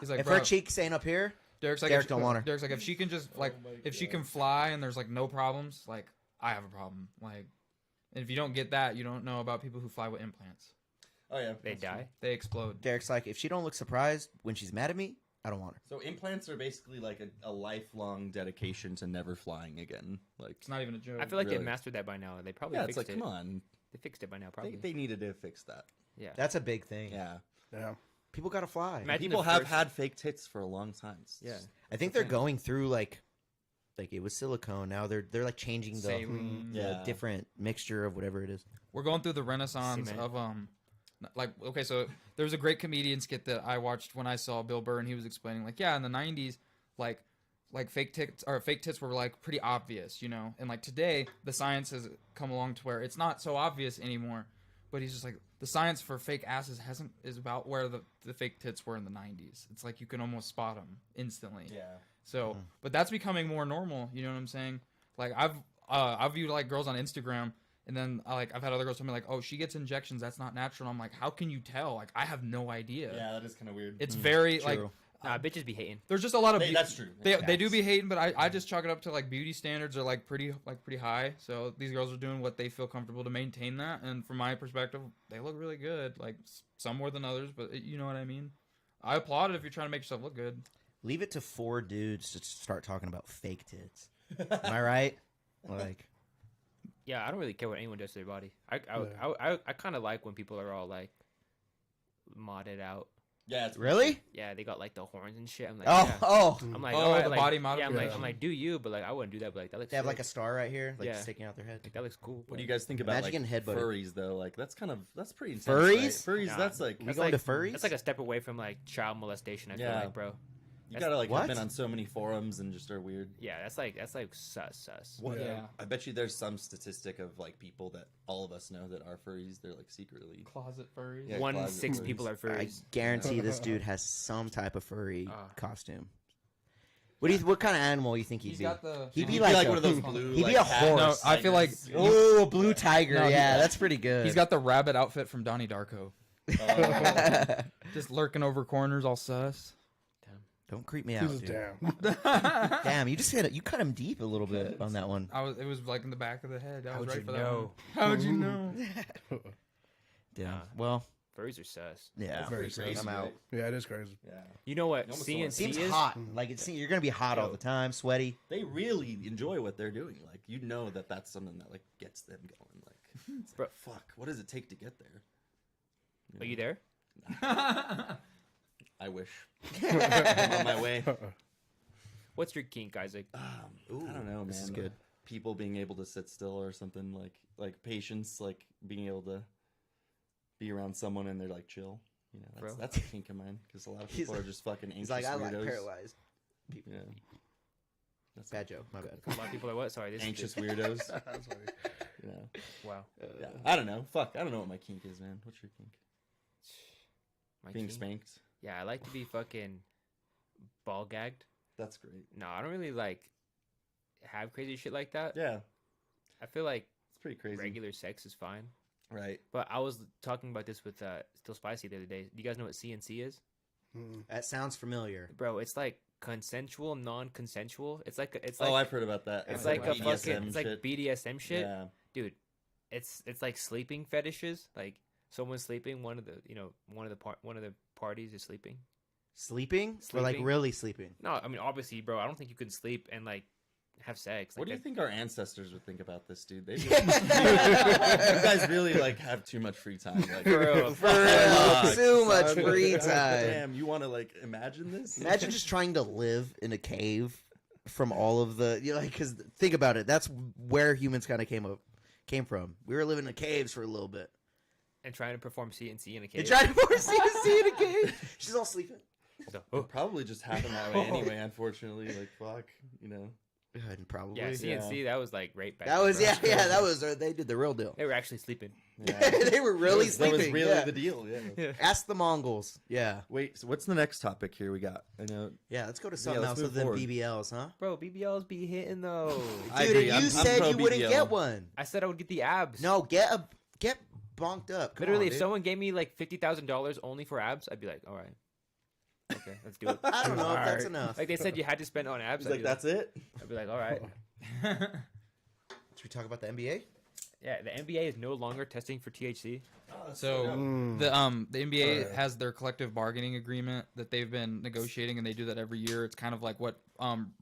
He's like, If bro, her cheeks ain't up here, Derek's like, Derek don't want her. Derek's like, if she can just like, my if she God. can fly and there's like no problems, like I have a problem. Like, and if you don't get that, you don't know about people who fly with implants. Oh yeah, They that's die. true. They explode. Derek's like, if she don't look surprised when she's mad at me, I don't want her. So implants are basically like a lifelong dedication to never flying again. Like It's not even a joke. I feel like Really? they mastered that by now. They probably yeah, it's fixed like it. come on, They fixed it by now, probably. they needed to fix that. Yeah. That's a big thing. Yeah, Yeah. People gotta fly. Imagine people the have first- had fake tits for a long time. Yeah. I think they're going through like it was silicone. Now they're like changing the Saline. Yeah. different mixture of whatever it is. We're going through the renaissance Cement. of like okay, so there was a great comedian skit that I watched when I saw Bill Burr, and he was explaining like, yeah, in the '90s, like fake tits were like pretty obvious, and like today the science has come along to where it's not so obvious anymore. But he's just like, the science for fake asses is about where the fake tits were in the '90s. It's like you can almost spot them instantly. Yeah. So, but that's becoming more normal. You know what I'm saying? Like I've viewed like girls on Instagram, and then I've had other girls tell me like, oh, she gets injections. That's not natural. And I'm like, how can you tell? Like I have no idea. Yeah, that is kind of weird. It's very True. like Nah, bitches be hating. there's just a lot of That's true. they do be hating, but I just chalk it up to like beauty standards are like pretty high. So these girls are doing what they feel comfortable to maintain that, and from my perspective, they look really good. Like some more than others, but you know what I mean. I applaud it if you're trying to make yourself look good. Leave it to 4 dudes to start talking about fake tits. Am I right? Like, Yeah, I don't really care what anyone does to their body. I kind of like when people are all like modded out. Yeah, it's really? Yeah, they got like the horns and shit. I'm like, Oh, yeah. oh. I'm like, Oh, all right, the like, body mod. Yeah, Yeah. I'm like, do you? But like, I wouldn't do that. But like, that looks. They have like a sick. star right here, like Yeah. sticking out their head. Like, that looks cool. What do you guys think about Imagine like getting headbutted. furries though? Like that's pretty intense. Furries? Right? Furries. Nah. That's like We That's going like- to furries? That's like a step away from like child molestation. I feel Yeah. like, bro. you gotta like What? have been on so many forums and just are weird. Yeah, that's like sus. What? Yeah. I bet you there's some statistic of like people that all of us know that are furries. They're like secretly. Closet furries. Yeah, 1 in closet 6 furries. people are I furries. guarantee this dude has some type of furry Ah. costume. What kind of animal you think he'd He's be? got the. He'd be He'd like, one a, of those blue. he'd be like, a hat horse. No, I feel like- tigers. Oh, a blue tiger. No, yeah, he- that's pretty good. He's got the rabbit outfit from Donnie Darko. Oh. Just lurking over corners, all sus. Don't creep me out, Jesus, dude. damn. Damn, you just hit it. You cut him deep a little bit on that one. It was like in the back of the head. I was How'd right you for that know? one. How'd you know? Damn. Nah. Well, Furries are sus. yeah. That's pretty Very crazy. I'm out. right? Yeah, it is crazy. Yeah. You know what? You almost don't want- CNC Seems is hot. Like you're gonna be hot all the time, sweaty. They really enjoy what they're doing. Like you know that that's something that like gets them going. Like, it's Bro. like fuck, what does it take to get there? Are you there? I wish. I'm on my way. What's your kink, Isaac? I don't know, man. this is good. People being able to sit still or something like patience, like being able to be around someone and they're like chill. You know, Bro. that's a kink of mine because a lot of He's people like- are just fucking anxious He's like, I like weirdos. paralyzed people. Yeah. That's Bad joke. My bad. A lot of people are what? Sorry, this anxious is weirdos. That's funny. You know. wow. Yeah. I don't know. Fuck. I don't know what my kink is, man. What's your kink? My Being kink? spanked. Yeah, I like to be fucking ball gagged. That's great. No, I don't really like have crazy shit like that. Yeah. I feel like It's pretty crazy. regular sex is fine. Right. But I was talking about this with Still Spicy the other day. Do you guys know what CNC is? Mm. That sounds familiar. Bro, it's like consensual, non-consensual. It's like I've heard about that. it's Like like a BDSM fucking it's like shit. BDSM shit. Yeah. Dude, it's like sleeping fetishes. Like someone's sleeping, one of the parties is sleeping. Sleeping? Or like Sleeping. really sleeping? No, I mean obviously, bro, I don't think you could sleep and like have sex. What Like, do you that- think our ancestors would think about this, dude? They really, you guys really like have too much free time. Like, Bro, fuck, Too much son. free God time. Damn, you want to like imagine this? Imagine just trying to live in a cave from all of the because think about it. That's where humans kind of came from. We were living in caves for a little bit. and trying to perform CNC in a They cave. tried to force CNC in a cave. She's all sleeping. So, It probably just happened that way anyway. Unfortunately, like fuck, you know. Probably. yeah, CNC, that was like rape back That then, was bro. that was they did the real deal. They were actually sleeping. Yeah. They were really that sleeping. was really yeah. the deal. Yeah. Ask the Mongols. Yeah. Wait, so what's the next topic here? We got. I know. Yeah, let's go to something let's else other move than forward. BBLs, huh? Bro, BBLs be hitting though. I Dude, agree. and you I'm said pro you wouldn't BBL. get one. I said I would get the abs. No, get bonked up. Come Literally, on, if dude. someone gave me like $50,000 only for abs, I'd be like, all right, okay, let's do it. I don't know if that's Alright. enough. Like they said, you had to spend on abs. He's like, that's it. I'd be like, all right. Should we talk about the NBA? Yeah, the NBA is no longer testing for THC. So Mm. the NBA has their collective bargaining agreement that they've been negotiating, and they do that every year. It's kind of like what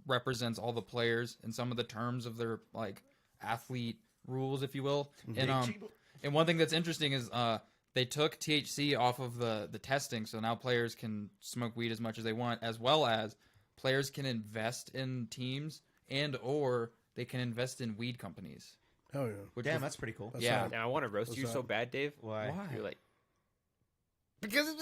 represents all the players and some of the terms of their like athlete rules, if you will. And one thing that's interesting is they took THC off of the testing, so now players can smoke weed as much as they want, as well as players can invest in teams and or they can invest in weed companies. Hell yeah. Which Damn, was- that's pretty cool. That's Yeah. not- Now I want to roast What's you that? so bad, Dave. Why? You're like, because of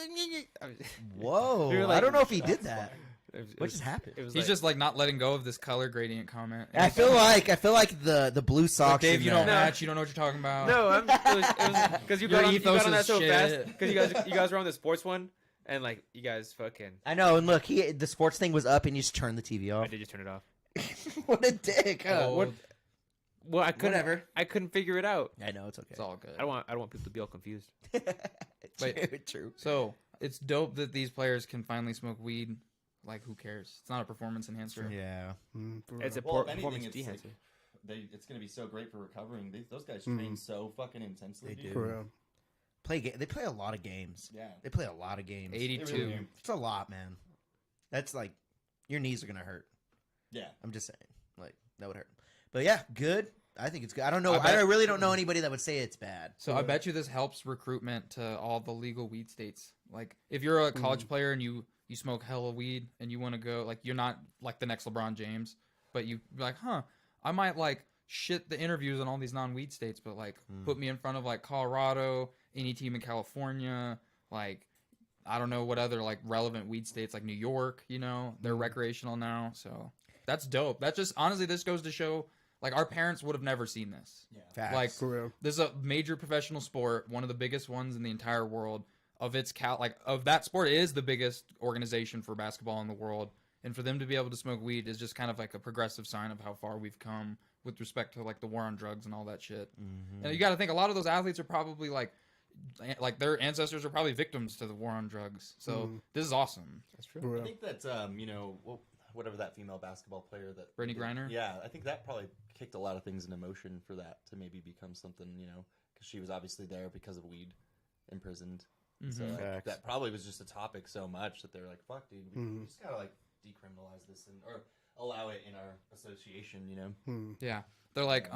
Whoa! You're I like- don't know if he did that. it What was- just happened? It was He's like, just like not letting go of this color gradient comment. I feel like the blue Like, socks. Dave, in you there. don't match. You don't know what you're talking about. no, it was because you Your got on, you ethos got on that is so shit. fast because you guys were on the sports one and like you guys fucking. I know, and look, the sports thing was up, and you just turned the TV I off. did just turn it off. What a dick! Huh? Oh, What? Well, I couldn't. Whatever. I couldn't figure it out. I know it's okay. It's all good. I don't want people to be all confused. Wait. True. So it's dope that these players can finally smoke weed. Like, who cares? It's not a performance enhancer. Yeah. Mm, for It's a real. Well, if performance anything, it's enhancer. it's gonna be so great for recovering. Those guys train so fucking intensely. They dude. do. For real. They play a lot of games. Yeah. They play a lot of games. 82. They really do. It's a lot, man. That's like your knees are gonna hurt. Yeah. I'm just saying, like that would hurt. But yeah, good. I think it's good. I don't know. I bet- I really don't know anybody that would say it's bad. So I bet you this helps recruitment to all the legal weed states. Like if you're a college player and you smoke hella weed and you want to go, like you're not like the next LeBron James, but you be like, I might like shit the interviews in all these non-weed states, but like put me in front of like Colorado, any team in California, like I don't know what other like relevant weed states, like New York, you know, they're recreational now. So that's dope. That just honestly, this goes to show like our parents would have never seen this. Yeah. Facts. Like For real. this is a major professional sport, one of the biggest ones in the entire world. Of its of that sport, it is the biggest organization for basketball in the world, and for them to be able to smoke weed is just kind of like a progressive sign of how far we've come with respect to like the war on drugs and all that shit. And you got to think a lot of those athletes are probably like their ancestors are probably victims to the war on drugs. So this is awesome. That's true. For real. I think that whatever that female basketball player that Brittany Griner? Yeah, I think that probably kicked a lot of things into motion for that to maybe become something, because she was obviously there because of weed, imprisoned. So like, that probably was just a topic so much that they're like, "Fuck, dude, we just gotta like decriminalize this or allow it in our association," Yeah, they're like,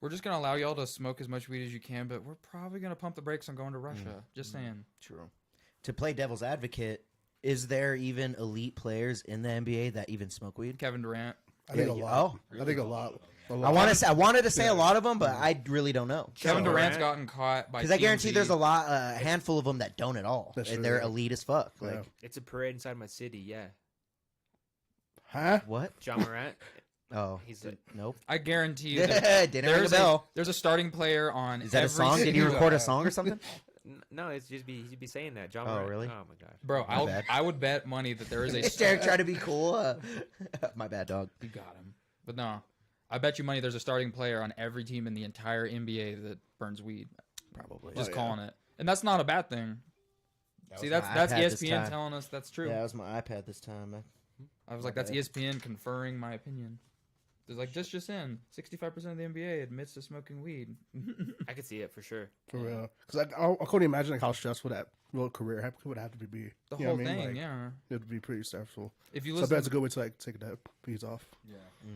we're just gonna allow y'all to smoke as much weed as you can, but we're probably gonna pump the brakes on going to Russia. Just saying. True. To play devil's advocate, is there even elite players in the NBA that even smoke weed? Kevin Durant. I think a Yeah, lot. oh. I think a lot. I wanted to say a lot of them, but I really don't know. Kevin So- Durant's gotten caught by Because I guarantee TMZ. there's a handful of them that don't at all, That's and true, they're yeah. elite as fuck. Yeah. Like It's a parade inside my city. Yeah, Huh? what? John Morant. Oh, He's a nope. I guarantee you. That Didn't ring a there's bell. there's a starting player on. Is that a every song? Did you single- record a song or something? No, it's just he'd be saying that. John Oh, Morant. really? Oh my god. Bro, My bad. I would bet money that there is a Derek tried to be cool. My bad, dog. You got him. But no, I bet you money there's a starting player on every team in the entire NBA that burns weed. Probably. Just yeah. calling it. And that's not a bad thing. See, was that's my that's iPad this ESPN time. telling us that's true. Yeah, it was my iPad this time. I was like, that's ESPN conferring my opinion. There's like, just in, 65% of the NBA admits to smoking weed. I could see it for sure. For real. Because I couldn't imagine like how stressful that real career would have to be. The You know whole what I mean? thing, Like, yeah. It would be pretty stressful. If you So I listen, bet it's a good way to like take that piece off.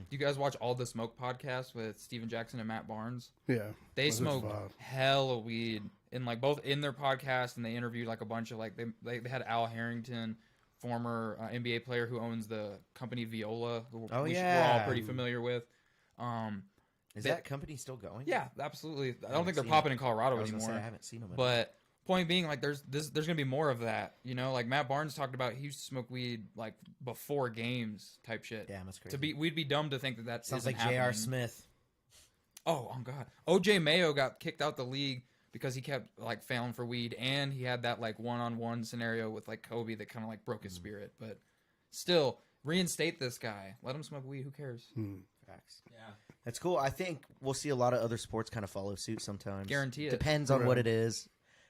you guys watch All the Smoke podcast with Steven Jackson and Matt Barnes. Yeah. They That's smoke wild. hella weed in like both in their podcast, and they interviewed like a bunch of like they had Al Harrington, former NBA player who owns the company Viola. Who Oh, we're all yeah. pretty familiar with. Is They- that company still going? Yeah, absolutely. I don't haven't think they're seen popping it. in Colorado I was gonna anymore. say I haven't seen them. But point being, like, there's gonna be more of that. You know, like Matt Barnes talked about, he used to smoke weed like before games type shit. damn, that's crazy. We'd be dumb to think that Sounds isn't like J.R. happening. Smith. Oh God, OJ Mayo got kicked out the league because he kept like failing for weed, and he had that like one-on-one scenario with like Kobe that kind of like broke his spirit. But still, reinstate this guy. Let him smoke weed. Who cares? Facts. Yeah, That's cool. I think we'll see a lot of other sports kind of follow suit sometimes. Guarantee it. Depends on what it is.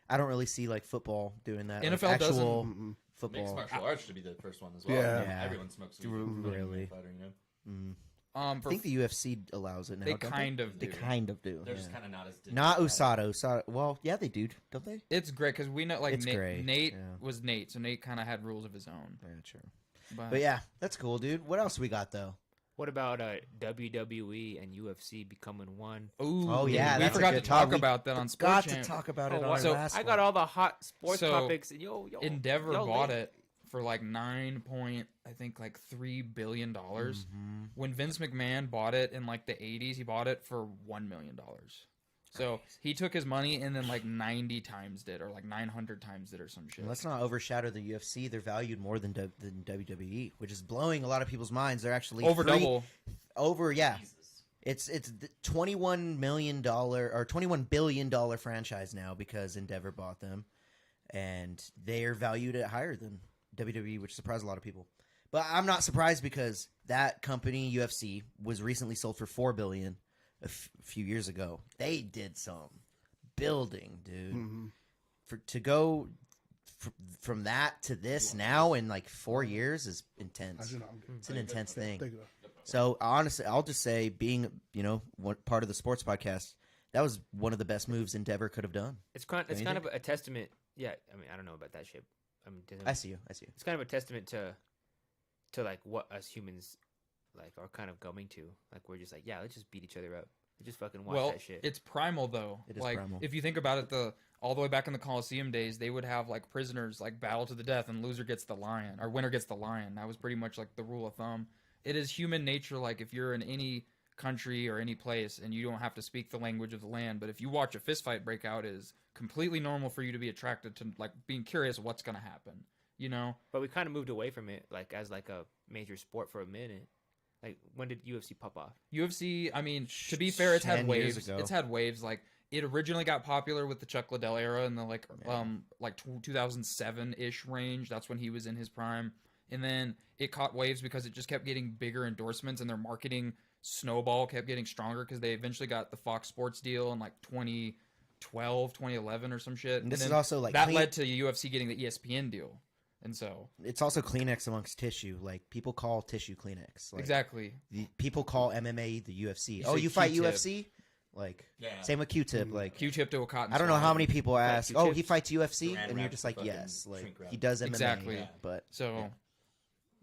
I don't really see like football doing that. NFL like, doesn't. actual Mixed football. martial arts should be the first one as well. Yeah. Yeah. Everyone smokes weed. Really. Fighter, I for, think the UFC allows it now. they don't kind of They do. kind of do. They're yeah. just kind of not as Not USADA. USADA. Well, yeah, they do, don't they? It's great because we know like It's great, Nate yeah. was Nate, so Nate kind of had rules of his own. Yeah, true. But yeah, that's cool, dude. What else we got though? What about WWE and UFC becoming one? Ooh, Oh, yeah, we that's a forgot to good talk topic. about that on Got Sports to Champ. talk about Oh, it on wow. our So, last I got one. all the hot sports So, topics. Yo, Endeavor yo, bought late. it for like $3 billion. When Vince McMahon bought it in like the 80s, he bought it for $1 million. So he took his money and then like 90 times it, or like 900 times it, or some shit. And let's not overshadow the UFC. They're valued more than WWE, which is blowing a lot of people's minds. They're actually Over free- double. Over, yeah. It's the $21 million or $21 billion franchise now because Endeavor bought them, and they are valued at higher than WWE, which surprised a lot of people. But I'm not surprised because that company UFC was recently sold for $4 billion a few years ago. They did some building, dude. To go from that to this now in like 4 years is intense. It's an intense thing. Thank you. So honestly, I'll just say, being part of the sports podcast, that was one of the best moves Endeavor could have done. It's kind you of a testament. Yeah, I mean, I don't know about that shit. I mean, I see you. it's kind of a testament to like what us humans like are kind of going to. Like we're just like, yeah, let's just beat each other up. Let's just fucking watch Well, that shit. it's primal though. It is like primal. if you think about it, all the way back in the Colosseum days, they would have like prisoners like battle to the death, and loser gets the lion, or winner gets the lion. That was pretty much like the rule of thumb. It is human nature. Like if you're in any country or any place and you don't have to speak the language of the land, but if you watch a fist fight break out, it is completely normal for you to be attracted to like being curious what's going to happen, you know? But we kind of moved away from it, like as like a major sport for a minute. Like when did UFC pop off? UFC, I mean, to be fair, it's had 10 years waves. ago. It's had waves. Like it originally got popular with the Chuck Liddell era in the like 2007-ish range. That's when he was in his prime. And then it caught waves because it just kept getting bigger endorsements, and their marketing snowball kept getting stronger because they eventually got the Fox Sports deal in like 2012, 2011 or some shit. And this then is also like that led to UFC getting the ESPN deal. And so it's also Kleenex amongst tissue. Like people call tissue Kleenex. Like, exactly. People call MMA the UFC. You say You fight Q-tip. UFC? Like Yeah. same with Q-tip. Like Q-tip to a cotton I don't know swab. how many people ask, Q-tips. "Oh, he fights UFC," Saran and you're wrap just like, fucking "Yes." Like shrink wrap. he does MMA. Exactly. Yeah. But So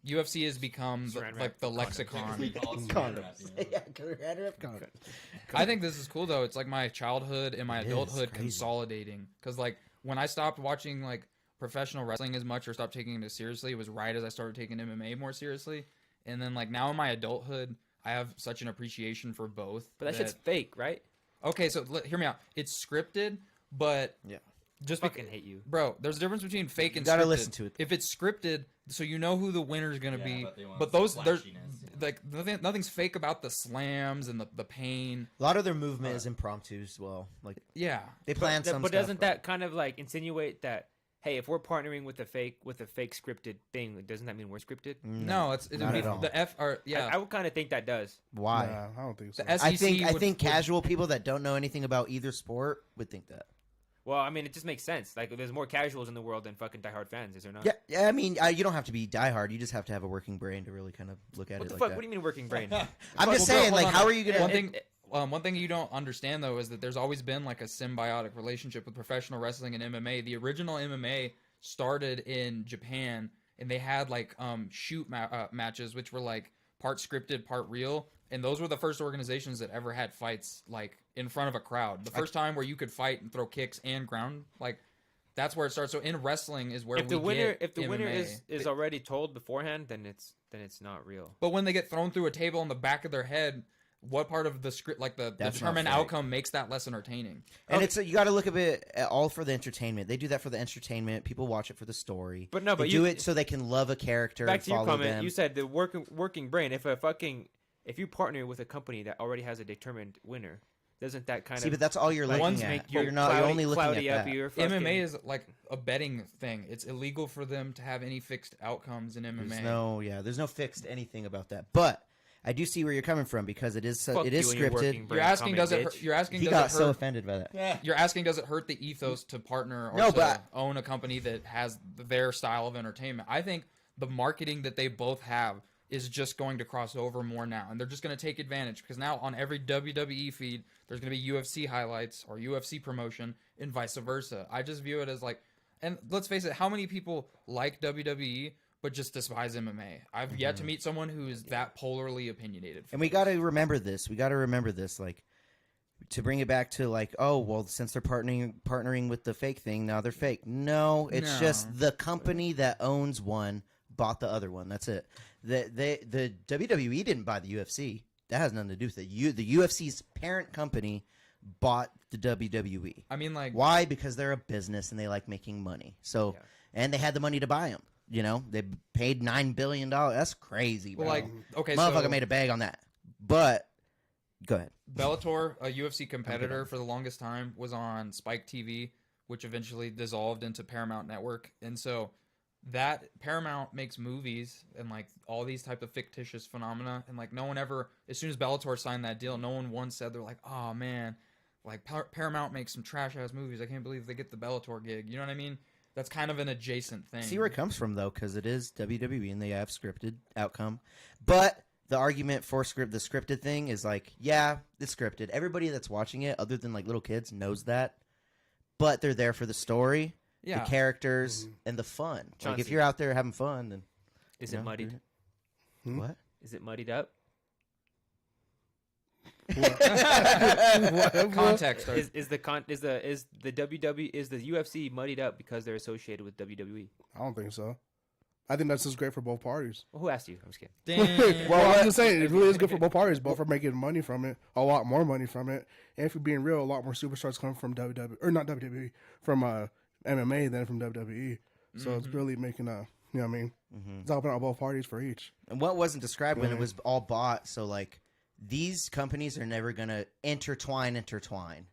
UFC has become Saran wrap like the condoms. lexicon. We call it saran condoms. wrap, you know? Yeah, condoms. I think this is cool though. It's like my childhood and my It is adulthood crazy. consolidating. Because like when I stopped watching like professional wrestling as much or stopped taking it seriously, it was right as I started taking MMA more seriously. And then like now in my adulthood, I have such an appreciation for both. But that shit's fake, right? Okay, so hear me out. It's scripted, but Yeah. just Fucking because, hate you. bro, there's a difference between fake and gotta scripted. listen to it. If it's scripted, so you know who the winner's gonna Yeah, be. but they want But some those there's flashiness, you know? like nothing's fake about the slams and the pain. A lot of their movement is impromptu as well. Like Yeah. they plan some But stuff. doesn't that kind of like insinuate that, hey, if we're partnering with a fake scripted thing, like, doesn't that mean we're scripted? No, it's Not at all. the F or yeah. I would kind of think that does. Why? Nah, I don't think so. The SEC I would- think would- casual people that don't know anything about either sport would think that. Well, I mean, it just makes sense. Like, there's more casuals in the world than fucking diehard fans, is there not? Yeah. I mean, you don't have to be diehard. You just have to have a working brain to really kind of look at What it the like fuck? that. What do you mean working brain? I'm Well, just bro, saying, hold like, on. how are you gonna? One thing you don't understand though is that there's always been like a symbiotic relationship with professional wrestling and MMA. The original MMA started in Japan, and they had like matches which were like part scripted, part real. And those were the first organizations that ever had fights like in front of a crowd. The first time where you could fight and throw kicks and ground, like that's where it starts. So in wrestling is where if the winner MMA. is already told beforehand, then it's not real. But when they get thrown through a table in the back of their head, what part of the script, like the That's not determined fake. outcome, makes that less entertaining? And it's you got to look at it all for the entertainment. They do that for the entertainment. People watch it for the story. But no, they but do you- it so they can love a character Back and to your follow comment, them. you said the working brain. If you partner with a company that already has a determined winner, doesn't that kind See, of but that's all you're looking ones at. make You're not. You're only looking at cloudy up that. your fucking- MMA is like a betting thing. It's illegal for them to have any fixed outcomes in MMA. There's no fixed anything about that. But I do see where you're coming from because it is Fuck it is you and your working scripted. brain You're asking, comment, does it? bitch. Hurt, you're asking, He does got it so hurt? offended by that. You're asking, does it hurt the ethos to partner or No, to but- own a company that has their style of entertainment? I think the marketing that they both have is just going to cross over more now, and they're just going to take advantage because now on every WWE feed, there's going to be UFC highlights or UFC promotion, and vice versa. I just view it as like, and let's face it, how many people like WWE but just despise MMA? I've yet to meet someone who is that polarly opinionated. And we got to remember this. Like, to bring it back to like, oh well, since they're partnering with the fake thing, now they're fake. No, it's No. just the company that owns one bought the other one. That's it. The WWE didn't buy the UFC. That has nothing to do with it. The UFC's parent company bought the WWE. I mean, like, Why? Because they're a business and they like making money. So, and they had the money to buy them. You know, they paid $9 billion. That's crazy, bro. well, like, okay, Motherfucker so made a bag on that. But go ahead. Bellator, a UFC competitor for the longest time, was on Spike TV, which eventually dissolved into Paramount Network. And so that Paramount makes movies and like all these type of fictitious phenomena. And like no one ever, as soon as Bellator signed that deal, no one once said they're like, oh man, like Paramount makes some trash ass movies. I can't believe they get the Bellator gig. You know what I mean? That's kind of an adjacent thing. See where it comes from, though, because it is WWE and they have scripted outcome. But the argument for the scripted thing is like, yeah, it's scripted. Everybody that's watching it, other than like little kids, knows that. But they're there for the story, Yeah. the characters, and the fun. Like if Chauncey. you're out there having fun, then Is you it know, muddied? What? Is it muddied up? Context. Is the UFC muddied up because they're associated with WWE? I don't think so. I think that's just great for both parties. Well, who asked you? I'm just kidding. Damn. Well, I'm just saying, it really is good for both parties. Both are making money from it, a lot more money from it. And if you're being real, a lot more superstars come from WWE, or not WWE, from MMA than from WWE. So it's really making you know what I mean? It's helping out both parties for each. And what wasn't described when it was all bought, so like these companies are never going to intertwine.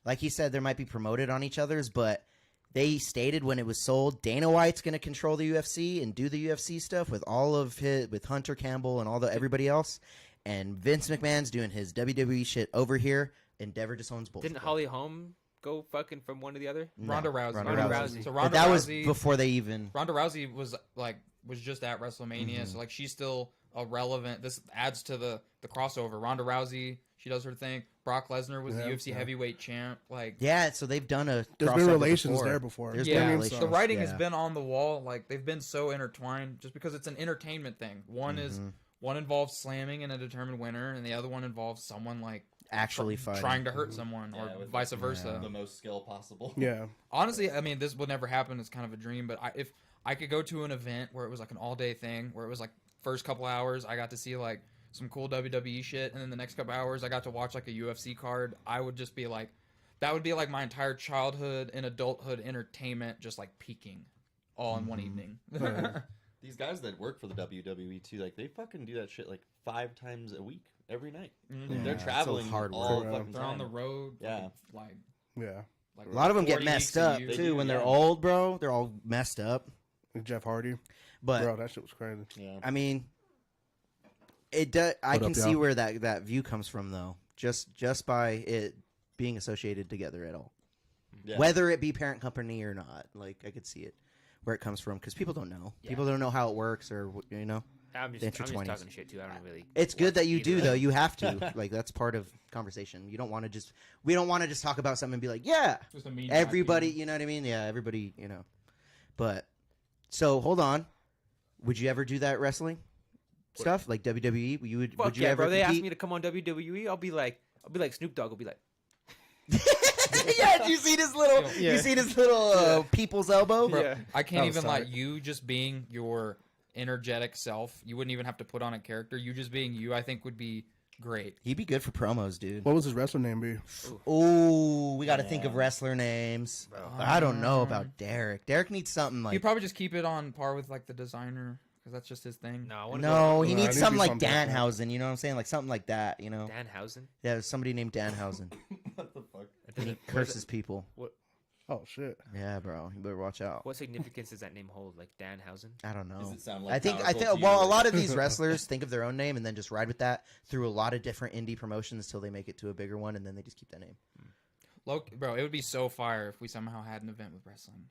Like he said, there might be promoted on each other's, but they stated when it was sold, Dana White's going to control the UFC and do the UFC stuff with all of with Hunter Campbell and everybody else. And Vince McMahon's doing his WWE shit over here. Endeavor just owns both. Didn't Holly Holm go fucking from one to the other? No, Ronda Rousey. Ronda Rousey. So But Ronda that Rousey, was before they even. Ronda Rousey was just at WrestleMania, so like she's still a relevant. This adds to the crossover. Ronda Rousey, she does her thing. Brock Lesnar was the UFC heavyweight champ. Like Yeah, so they've done a. There's been crossover relations there before. before. There's yeah, been relations. the writing has yeah. been on the wall. Like they've been so intertwined, just because it's an entertainment thing. One involves slamming and a determined winner, and the other one involves someone like Actually fighting. trying to hurt someone, or with vice versa. The most skill possible. Yeah. Honestly, I mean, this would never happen. It's kind of a dream, but if I could go to an event where it was like an all-day thing, where it was like first couple hours I got to see like some cool WWE shit, and then the next couple hours I got to watch like a UFC card, I would just be like, that would be like my entire childhood and adulthood entertainment just like peaking all in one evening. These guys that work for the WWE too, like they fucking do that shit like 5 times a week, every night. They're it's traveling so hard all work. fucking They're on time. the road. Yeah. Like Yeah. A lot of them get 40 messed weeks a up year. too They do, when they're yeah. old, bro. They're all messed up. Like Jeff Hardy. But Bro, that shit was crazy. Yeah. I mean, it does. I What can up, see y'all? where that view comes from, though. Just by it being associated together at all, Yeah. whether it be parent company or not. Like I could see it where it comes from because people don't know. Yeah. People don't know how it works, or you know. I'm just intertwinies. talking shit too. I don't really. It's good that you either. do, though. You have to. Like that's part of conversation. You don't want to just. We don't want to just talk about something and be like, yeah, Just a mean everybody. vacuum. You know what I mean? Yeah, everybody. You know. But so hold on. Would you ever do that wrestling stuff like WWE? You would. Fuck Would you yeah, ever bro! They asked compete? me to come on WWE. I'll be like Snoop Dogg. I'll be like, Yeah, you see this little, Yeah. you see this little people's elbow. yeah. I can't That was even tight. like you just being your energetic self. You wouldn't even have to put on a character. You just being you, I think, would be great. He'd be good for promos, dude. What was his wrestler name be? Ooh, we got to think of wrestler names. I don't know about Deryk. Deryk needs something He'd like. probably just keep it on par with like the designer, because that's just his thing. No, I want No, he No, I needs need something to like do something like that. Danhausen. You know what I'm saying? Like something like that. You know? Danhausen. Yeah, there's somebody named Danhausen. What the fuck? And he curses people. Oh shit. Yeah, bro. You better watch out. What significance does that name hold? Like Danhausen? I don't know. Does it sound like I think powerful to you, well, a like- lot of these wrestlers think of their own name and then just ride with that through a lot of different indie promotions till they make it to a bigger one and then they just keep that name. Bro, it would be so fire if we somehow had an event with wrestling.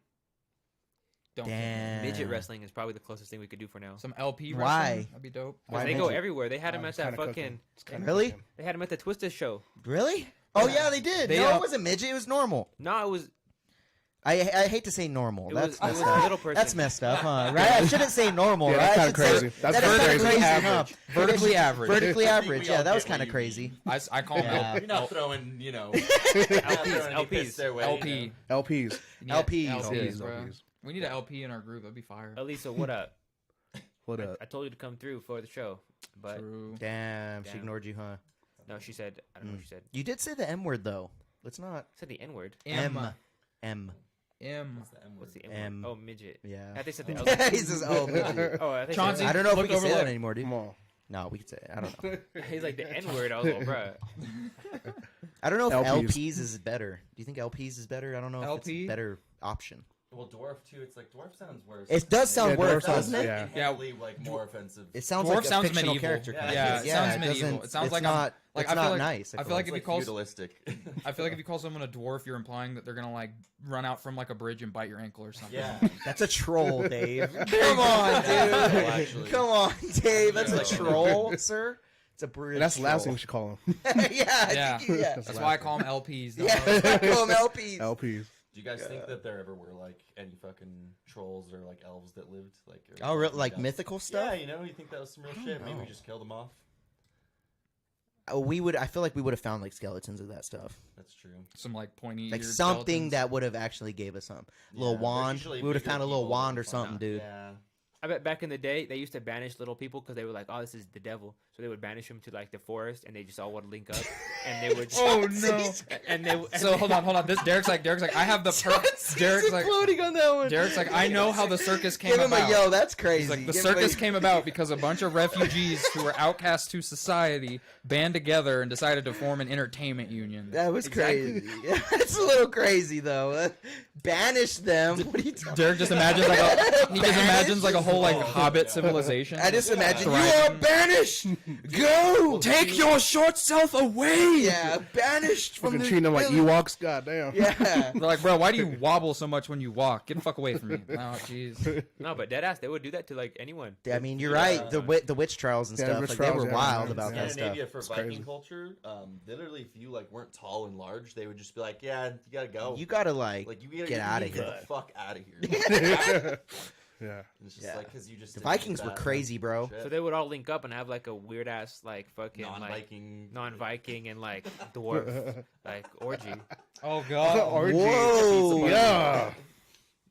Don't Damn. Midget wrestling is probably the closest thing we could do for now. some LP Why? wrestling. That'd be dope. Why They go midget? everywhere. They had him at It's that kinda fucking. cooking. It's kinda Really? cooking. They had him at the Twisted show. Really? Oh yeah, they did. They, No, it it wasn't midget. It was normal. No, it was. I hate to say normal. It That's was messed a up. little person. That's messed up, huh? Right? I shouldn't say normal. Yeah, right? that's I kinda should say- crazy. That's that is very kinda crazy. crazy, huh? Average. Vertically average. Vertically I think average. we Yeah, all that was get kind what of you crazy. mean. I call Yeah. them You're not throwing, you know, LPs. their way, LP. you know? LPs. LPs, LPs, bro. LPs. We need an LP in our group. That'd be fire. Elisa, what up? What up? I told you to come through for the show, but True. Damn, she Damn. ignored you, huh? no, she said. I don't know what she said. You did say the M word though. Let's not. Said the N word. M. M. What's the N M. word? Oh, midget. Yeah. I think said the L. He says, "Oh, midget." Oh, I think Chauncey. I don't know if we Look can say over, that look. anymore, dude. Come on. No, we can say it. I don't know. he's like the N word. I was like, bruh. I don't know if LPs. LPs is better. Do you think LPs is better? I don't know if it's LP? a better option. Well, dwarf too. It's like dwarf sounds worse. It does sound Yeah, worse, dwarf sounds- doesn't it? yeah. Inherently, like more offensive. It sounds Dwarf like a sounds fictional medieval. character. Yeah, kind of. Yeah, it sounds it medieval. doesn't- It sounds it's like not. like, it's I feel not like- nice. I feel like It's if like you call feudalistic. I feel like if you call someone a dwarf, you're implying that they're gonna like run out from like a bridge and bite your ankle or something. Yeah. That's a troll, Dave. Come on, dude. actually. Come on, Dave. That's a Like- troll, sir. It's a British. And that's the last thing troll. we should call him. yeah, Yeah. yeah. That's why I call them LPs. Dog. Yeah, call them LPs. LPs. Do you guys think that there ever were like any fucking trolls or like elves that lived like? Oh, like mythical stuff? Yeah, you know, you think that was some real shit? Maybe we just killed them off. We would. I feel like we would have found like skeletons of that stuff. That's true. Some like pointy, Like something that would have actually gave us some little wand. We would have found a little wand or something, dude. Yeah. I bet back in the day they used to banish little people because they were like, "Oh, this is the devil," so they would banish them to like the forest, and they just all would link up, and they would. Oh no! And they. So hold on. This Deryk's like I have the Deryk's like floating on that one. Deryk's like I know how the circus came Give him about. a yo. That's crazy. He's like the Give him circus a- came about because a bunch of refugees who were outcast to society band together and decided to form an entertainment union. That was crazy. It's a little crazy though. Banish them. What are you talking? Derek just imagines like a whole like Hobbit civilization. I just imagine you thriving. are banished. Go. Take your short self away. Yeah, banished from Fucking the treating them like village. Ewoks. Goddamn. Yeah. They're like, bro, why do you wobble so much when you walk? Get the fuck away from me. Oh, jeez. No, but deadass, they would do that to like anyone. I mean, you're right. The witch trials and Yeah, stuff, witch like, trials, they were yeah, wild yeah. about that stuff. Scandinavia for It's Viking crazy. culture, literally, if you like weren't tall and large, they would just be like, "Yeah, you gotta go. You gotta like like you gotta get out of Get here. the fuck out of here." Yeah. It's just Yeah. like because you just The didn't do Vikings were that, crazy, bro. shit. So they would all link up and have like a weird ass like fucking like non-Viking, non-Viking and like dwarf like orgy. Oh god. Orgy. Whoa. Yeah.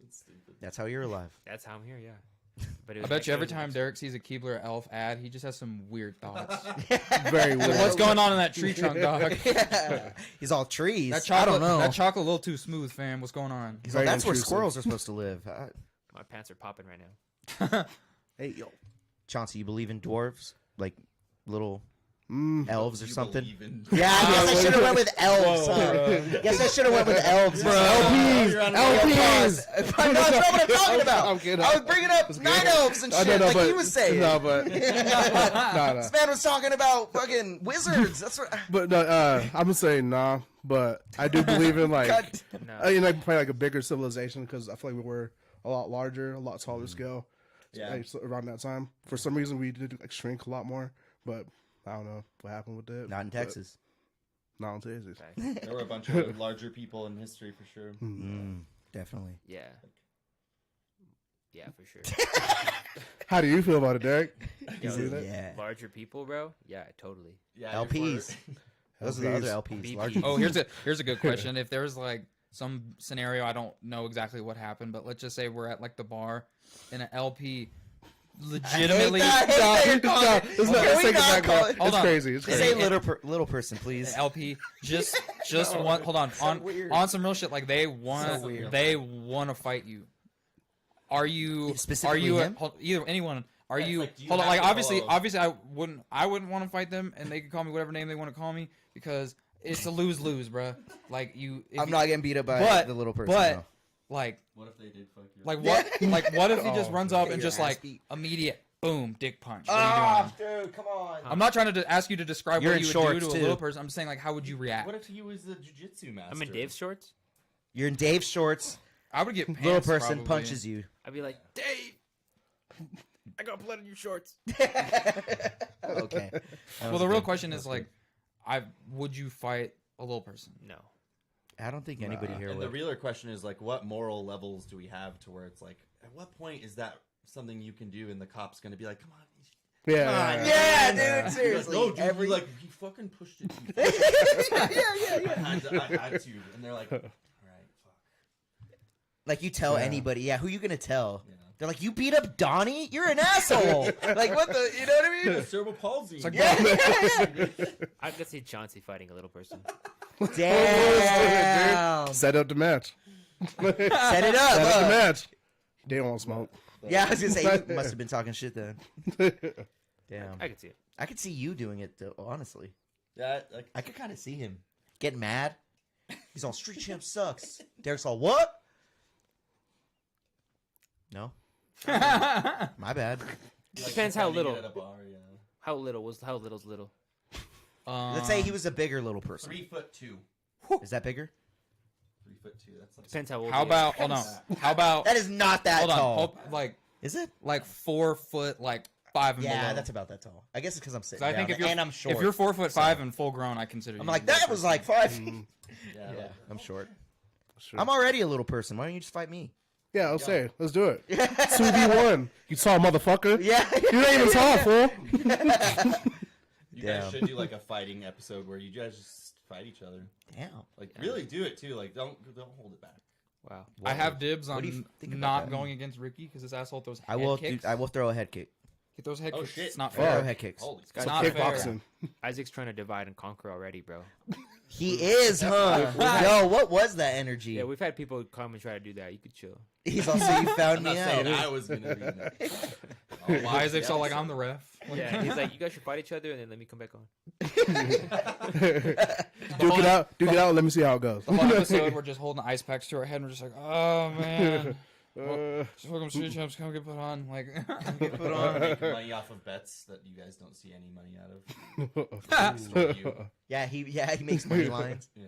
It's stupid. That's how you're alive. That's how I'm here, yeah. But it I was bet you every crazy. time Derek sees a Keebler elf ad, he just has some weird thoughts. Very Like, weird. what's going on in that tree trunk, dog? Yeah. He's all trees. That chocolate, I don't know. That chocolate a little too smooth, fam. What's going on? He's like, Very that's where intrusive. squirrels are supposed to live. My pants are popping right now. Hey, yo. Chauncey, you believe in dwarves? Like little Mm. elves or You something? believe in- Yeah, I guess I should have went with elves. Huh? Guess I should have went with elves. LPs. LPs. I know that's not what I'm talking about. I'm kidding. I was bringing up It's night good. elves and I shit, know, like but, he was saying. No, but no. This man was talking about fucking wizards. That's what. But no, I'm gonna say nah. But I do believe in like God. No. you know, like probably like a bigger civilization because I feel like we were a lot larger, a lot taller scale. Yeah. Like, so around that time, for some reason we did like shrink a lot more. But I don't know what happened with it. Not in but- Texas. Not in Texas. Okay. There were a bunch of larger people in history for sure. Definitely. Yeah. Yeah, for sure. How do you feel about it, Derek? Yo, see that? Yeah. Larger people, bro. Yeah, totally. Yeah, LPs. Those are the other LPs. BP. Larger. Oh, here's a good question. If there's like some scenario, I don't know exactly what happened, but let's just say we're at like the bar and an LP legitimately I hate that you're calling it. It's not, Can let's we take it not back, call bro. it- Hold It's on. crazy. It's Say crazy. little person, please. an LP just one. Hold on, So weird. on some real shit. Like they want So weird. to fight you. Are you Specifically are you him? either anyone? Are Yeah, it's you like, do you hold on? have Like to obviously follow? I wouldn't want to fight them, and they can call me whatever name they want to call me because it's a lose, bruh. Like if I'm you- not getting beat up by but the little person. but no. like What if they did fuck you? like what what if he just Oh, runs up and your just ass like beat. immediate boom dick punch? What are you doing? dude, come on. I'm not trying to ask you to describe You're what in you would do shorts, to a too. little person. I'm saying like how would you react? What if he was a jujitsu master? I'm in Dave's shorts. You're in Dave's shorts. I would get pants, Little person probably. punches you. I'd be like, Dave, I got blood in your shorts. Okay. Well, the real question is like, would you fight a little person? No. I don't think anybody here And the would. realer question is like, what moral levels do we have to where it's like, at what point is that something you can do, and the cop's gonna be like, come on. Yeah. Yeah, dude, You're like, seriously. no, dude, every... you, like he fucking pushed it. I had to, and they're like, all right, fuck. Like you tell Yeah. anybody, yeah, who you gonna tell? You know. They're like, you beat up Donnie? You're an asshole. Like what the, you know what I mean? Cerebral palsy. It's like, Yeah, bro, yeah, I could see Chauncey fighting a little person. yeah. Damn. Set up the match. Set it up. Set up the huh? match. They won't smoke. Yeah, I was gonna say you must have been talking shit then. Damn. I could see it. I could see you doing it though, honestly. Yeah, like I could kind of see him getting mad. He's all Street Champ sucks. Derek's all what? No. My bad. Depends how pretending little. At a bar, yeah. How little's little? Let's say he was a bigger little person. 3'2". Is that bigger? 3'2". That's like Depends how old. how he is. about hold on? How about That is not that hold on? tall. Like Is it? 4 foot, like 5 and Yeah, below. that's about that tall. I guess it's because I'm sitting 'Cause I down think if you're and I'm short. if you're 4'5" and full grown, I consider. I'm you like a little that was person. like 5. yeah, Yeah, like, I'm short. Sure. I'm already a little person. Why don't you just fight me? Yeah, I'll say, let's do it. 2v1. You tall motherfucker. Yeah. You ain't even tall, fool. You guys should do like a fighting episode where you guys just fight each other. Damn. Like really do it too. Like don't hold it back. Wow. I have dibs What do you on think about not that? going against Ricky because this asshole throws head I will. kicks. I will throw a head kick. He throws head Oh, kicks. shit. It's not Throw fair. head kicks. Holy It's Guys, not Kickboxing. Isaac's trying to divide and conquer already, bro. He is, huh? Yo, what was that energy? Yeah, we've had people come and try to do that. You could chill. He's also you found I'm me not saying out. I was gonna be in that. Well, Isaac's all like, I'm the ref. Yeah, he's like, you guys should fight each other and then let me come back on. Duke it out. Duke it out. Let me see how it goes. The whole episode, we're just holding ice packs to our head and we're just like, oh man. Welcome Street Champs, come get put on. Like, Put I'm on. making money off of bets that you guys don't see any money out of. It's for you. Yeah, he makes money lines. Yeah.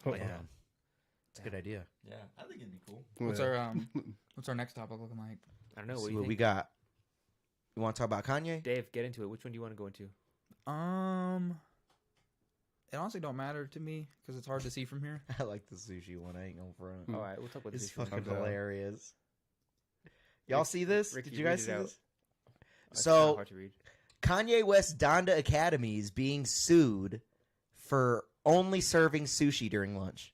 Yeah, it's a good idea. Yeah. I think it'd be cool. what's our next topic looking like? I don't know. See What do you what think? we got. You want to talk about Kanye? Dave, get into it. Which one do you want to go into? It honestly don't matter to me because it's hard to see from here. I like the sushi one. I ain't gonna front. All right, we'll talk about It's this. one. fucking Yeah. hilarious. Y'all see this? Ricky, Did you read guys it see out. this? It's So- kinda hard to read. Kanye West Donda Academy is being sued for only serving sushi during lunch.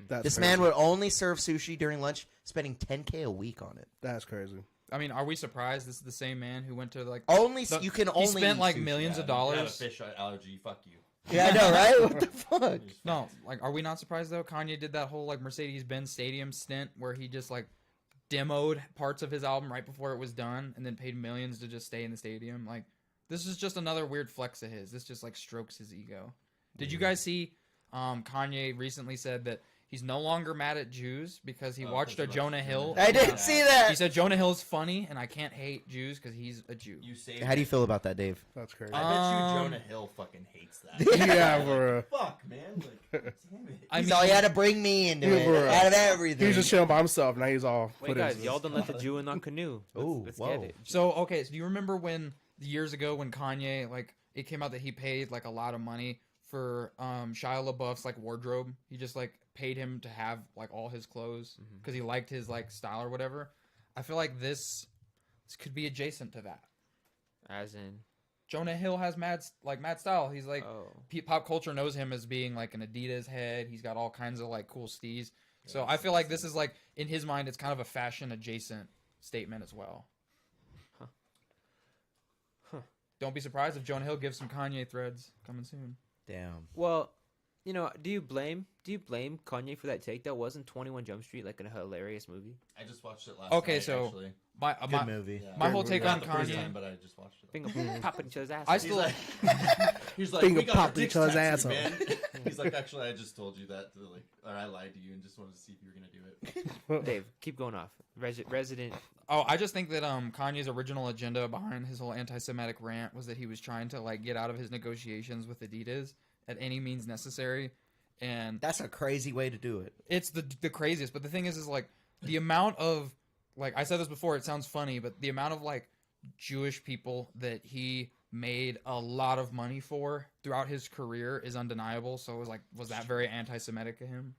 That's This crazy. man would only serve sushi during lunch, spending $10K a week on it. That's crazy. I mean, are we surprised this is the same man who went to like Only the- you can he only spent eat like sushi. millions Yeah, of you have a dollars? fish allergy. Fuck you. Yeah, I know, right? What the fuck? No, like, are we not surprised though? Kanye did that whole like Mercedes-Benz Stadium stint where he just like demoed parts of his album right before it was done, and then paid millions to just stay in the stadium. Like, this is just another weird flex of his. This just like strokes his ego. Did you guys see? Kanye recently said that he's no longer mad at Jews because he watched a Jonah Hill. I didn't see that. He said Jonah Hill's funny, and I can't hate Jews because he's a Jew. You saved How do you it. feel about that, Dave? That's crazy. I bet you Um, Jonah Hill fucking hates that. Yeah, bro. Fuck, man. Like, damn it. I He's mean, all, you had to bring me into it. Bro. Out of everything. He's just chilling by himself. Now he's all. Wait, put guys, his- y'all don't let the Jew in on canoe. Ooh, Let's whoa. get it. So okay, so do you remember when years ago when Kanye like it came out that he paid like a lot of money for Shia LaBeouf's like wardrobe? He just like paid him to have like all his clothes because he liked his like style or whatever. I feel like this could be adjacent to that. As in, Jonah Hill has mad style. He's like oh, pop culture knows him as being like an Adidas head. He's got all kinds of like cool steez. So I feel like this is like in his mind it's kind of a fashion adjacent statement as well. Don't be surprised if Jonah Hill gives some Kanye threads coming soon. Damn. well, you know, do you blame Kanye for that take? That wasn't 21 Jump Street like a hilarious movie. I just watched it last Okay, night, so- actually. Good movie. Yeah. My whole Good take movie. on Not the first Kanye. time, but I just watched it. Finger popping each other's ass. I He's still like, he's like, Finger we got our popping dicks each other's tattooed, asshole. man. He's like, actually, I just told you that, like, or I lied to you and just wanted to see if you were gonna do it. Dave, keep going off. Resident. Oh, I just think that Kanye's original agenda behind his whole anti-Semitic rant was that he was trying to like get out of his negotiations with Adidas at any means necessary, and That's a crazy way to do it. it's the craziest. But the thing is like the amount of like I said this before. It sounds funny, but the amount of like Jewish people that he made a lot of money for throughout his career is undeniable. So it was like, was that very anti-Semitic of him?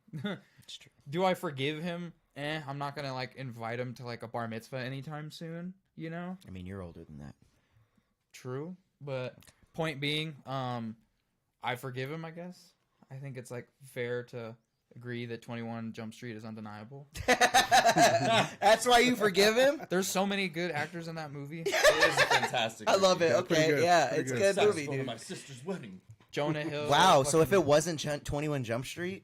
It's true. Do I forgive him? I'm not gonna like invite him to like a bar mitzvah anytime soon. You know. I mean, you're older than that. True, but point being, I forgive him. I guess I think it's like fair to agree that 21 Jump Street is undeniable. That's why you forgive him? There's so many good actors in that movie. It is fantastic. I love it. Yeah, pretty Okay, good, yeah, pretty it's a good. good Sounds movie, full of dude. my sister's wedding. Jonah Hill. Wow, so if fucking- it wasn't 21 Jump Street,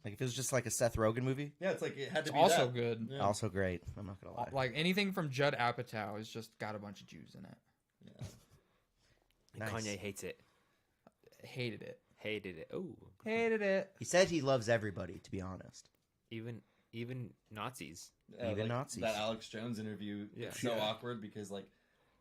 like if it was just like a Seth Rogen movie, Yeah, it's like it had to it's be also that. good. Yeah. also great. I'm not gonna lie. Like anything from Judd Apatow has just got a bunch of Jews in it. Yeah. Nice. Kanye hates it. Hated it. Hated it. Oh, Hated it. He said he loves everybody. To be honest, even Nazis. Even like Nazis. That Alex Jones interview, Yeah. it's so Yeah. awkward because like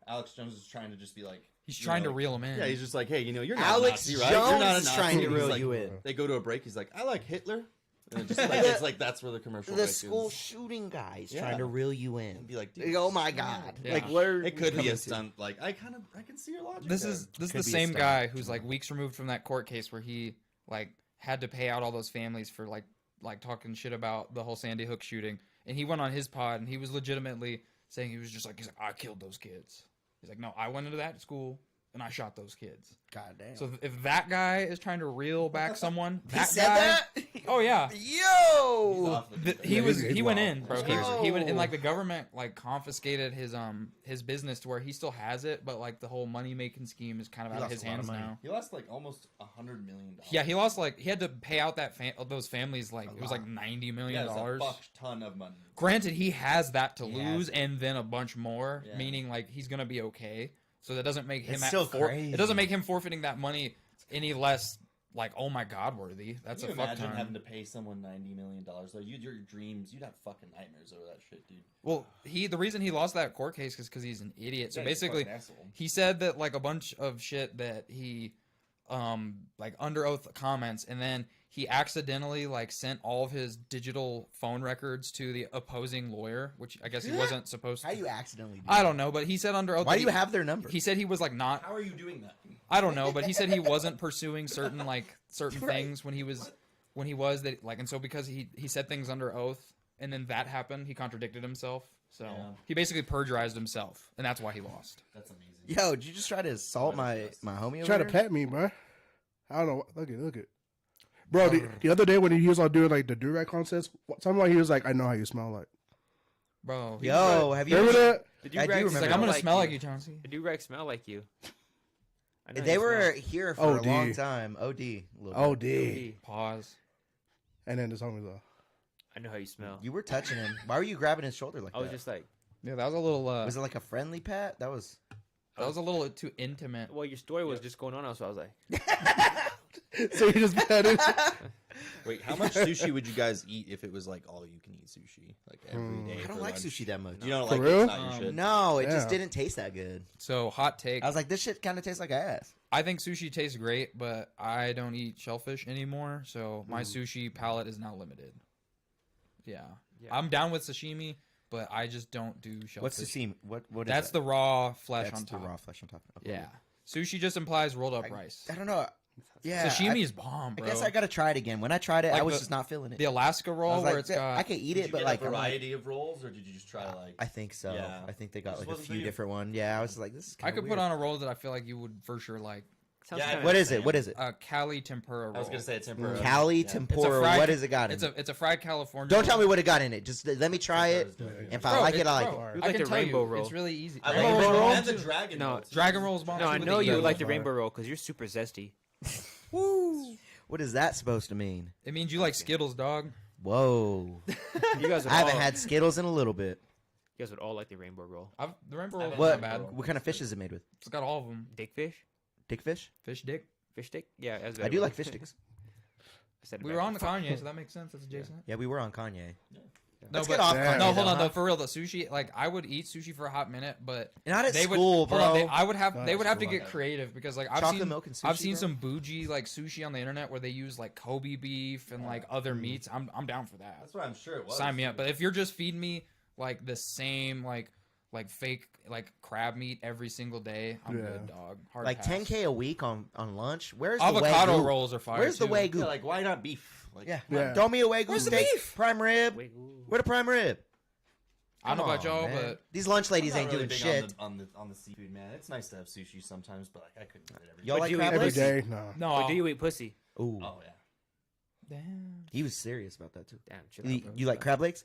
Alex Jones is trying to just be like He's you trying know, to reel him in. Yeah, he's just like, hey, you know, you're not Alex a Nazi, right? Jones You're not a is Nazi. trying to He's reel like- you in. They go to a break. He's like, I like Hitler. And it just like it's like that's where the commercial The break school is. shooting guys Yeah. trying to reel you in. And be like, Like, oh my god! Yeah. Like where it could be coming a to? stunt. Like I can see your logic. This there. is Could the be a same stunt. guy who's like weeks removed from that court case where he like had to pay out all those families for like like talking shit about the whole Sandy Hook shooting, and he went on his pod and he was legitimately saying he's like I killed those kids. He's like, no, I went into that school and I shot those kids. God damn. So if that guy is trying to reel back someone, he that said guy, that? Oh yeah. Yo. He went wild. in, bro. He went in, like the government like confiscated his business to where he still has it, but like the whole money making scheme is kind of out of his hands now. He lost like almost $100 million. Yeah, he lost like he had to pay out those families like it was like $90 million. Yeah, it's a fuck ton of money. Granted, he has that to He has lose and then a bunch more, Yeah. meaning like he's gonna be okay. So that doesn't make him It's still it doesn't crazy. make him forfeiting that money any less like oh my god worthy. That's Can a you fuck imagine ton. having to pay someone $90 million though? Your dreams, you'd have fucking nightmares over that shit, dude. Well, the reason he lost that court case is because he's an idiot. So Yeah, he's a basically, fucking asshole. he said that like a bunch of shit that he, like under oath comments, and then he accidentally like sent all of his digital phone records to the opposing lawyer, which I guess he wasn't supposed to. How you accidentally do I don't know, but he said under oath. Why that do you have their number? He said he was like not. How are you doing that? I don't know, but he said he wasn't pursuing certain Right. things when he was that like, and so because he said things under oath, and then that happened, he contradicted himself. So Yeah. he basically perjurized himself, and that's why he lost. That's amazing. Yo, did you just try to assault my homie over Try to here? pet me, bro. I don't know. Look it. Bro, the other day when he was all doing like the Deryk contest, something he was like, "I know how you smell like." Bro, Yo, have you Remember that? The I do Deryk remember he's like, that. I'm gonna like smell like you, Chauncey. The Deryk smell like you. I know They you were smell. here for OD. a long time. OD. A little Oh, bit. D. Pause. And then this homie's like, I know how you smell. You were touching him. Why were you grabbing his shoulder like I was that? just like, Yeah, that was a little. Was it like a friendly pat? That was. That was a little too intimate. well, your story was just going on, so I was like, so you just pet him. Wait, how much sushi would you guys eat if it was like all you can eat sushi, like every day? I don't for like lunch? sushi that much. You don't For like real? it? It's not your shit. No, it just Yeah. didn't taste that good. So hot take. I was like, this shit kind of tastes like ass. I think sushi tastes great, but I don't eat shellfish anymore, so my sushi palate is now limited. Yeah. Yeah. I'm down with sashimi, but I just don't do shellfish. What's the seam? What is That's that? the raw flesh That's on the top. raw flesh on top. Okay. Yeah. Sushi just implies rolled up rice. I don't know. Yeah, Sashimi is bomb, I bro. guess I gotta try it again. When I tried it, Like I was the- just not feeling it. The Alaska I roll was where like, it's "Yeah, got I can eat Did it, you but get like, a I'm like, variety of rolls, or did you just try like? I think so. Yeah. I think they got Just like a wasn't for few you. different ones. Yeah, I was like, this is I kind could put on a roll that I feel like you would for sure like. sounds Yeah, kinda What is insane. it? What is it? Cali tempura roll. I was gonna say a tempura. Cali Yeah. It's a tempura. fried- What has it got in It's it? a fried California. Don't tell me roll. what it got in it. Just let me try it. And if I Bro, like it, it's- I like bro, it. You I like can the tell rainbow you, roll. it's really easy. I Rainbow like roll? roll and the dragon. No, roll. Dragon rolls bomb. No, I too, with know the you yellow like the bar. rainbow roll because you're super zesty. What is that supposed to mean? It means you like Skittles, dog. Whoa. You guys would I haven't all, had Skittles in a little bit. You guys would all like the rainbow roll. The rainbow roll is What? not bad. What kind of fish is it made with? It's got all of them. Dick fish, Dick fish? Fish dick. fish stick. Yeah, that's I do like fish sticks. I said it We back. were on the Kanye, so that makes sense. That's adjacent. Yeah, we were on Kanye. No, Let's but, get off Yeah. Kanye. no, hold though, on huh? though. For real, the sushi. Like, I would eat sushi for a hot minute, but Not at they school, would. bro. Hold on, I would have. Not They at would have to school, get okay. creative because, like, I've Chocolate seen, milk and I've sushi, seen bro? some bougie like sushi on the internet where they use like Kobe beef and like other meats. I'm down for that. That's what I'm sure it was. Sign me up. But if you're just feeding me like the same like fake like crab meat every single day, I'm Yeah. good, dog. Hard Like pass. 10K a week on lunch? Where's Avocado the Wagyu? rolls are fire. Where's the too. Wagyu? Yeah, like why not beef? Like, Yeah. Yeah. Throw me a Wagyu Where's the steak. beef? Prime rib. Wait, ooh. Where the prime rib? I don't know about Come on, y'all, man. but these lunch I'm ladies not ain't really doing big shit. on the seafood, man. It's nice to have sushi sometimes, but like I couldn't eat it every day. Y'all But like do you crab eat Every legs? day, no. no. But do you eat pussy? Ooh, Oh yeah, Damn. he was serious about that too. Damn, chill You, out, bro. you like crab legs?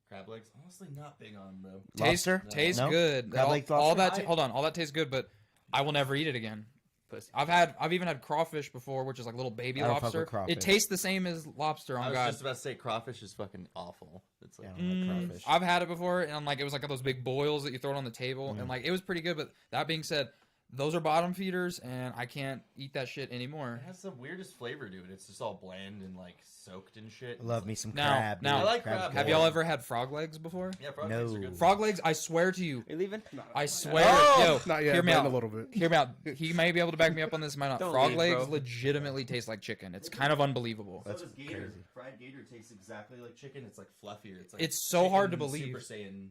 crab legs. Honestly, not big on bro. Lobster? Tastes No? good. Crab all, legs, all lobster? that. Hold on, all that tastes good, but I will never eat it again. pussy. I've even had crawfish before, which is like little baby I don't fuck lobster. with crawfish. It tastes the same as lobster. I On was God, just about to say crawfish is fucking awful. It's like Yeah, I don't like crawfish. I've had it before, and like it was like those big boils that you throw it on the table, and like it was pretty good. But that being said, those are bottom feeders, and I can't eat that shit anymore. it has the weirdest flavor to it. It's just all bland and like soaked and shit. I love me some Now- crab. now- dude. I like Crab's crab. good. Have y'all ever had frog legs before? Yeah, frog No. legs are good. Frog legs, I swear to you, Are you leaving? I swear, Oh! yo, Not yet, hear me but out. in a little bit. Hear me out. He may be able to back me up on this, might not. Don't Frog leave, legs bro. legitimately taste like chicken. It's kind of unbelievable. So does gator. Fried gator tastes exactly like chicken. It's like fluffier. It's like It's so hard to chicken believe. Super Saiyan.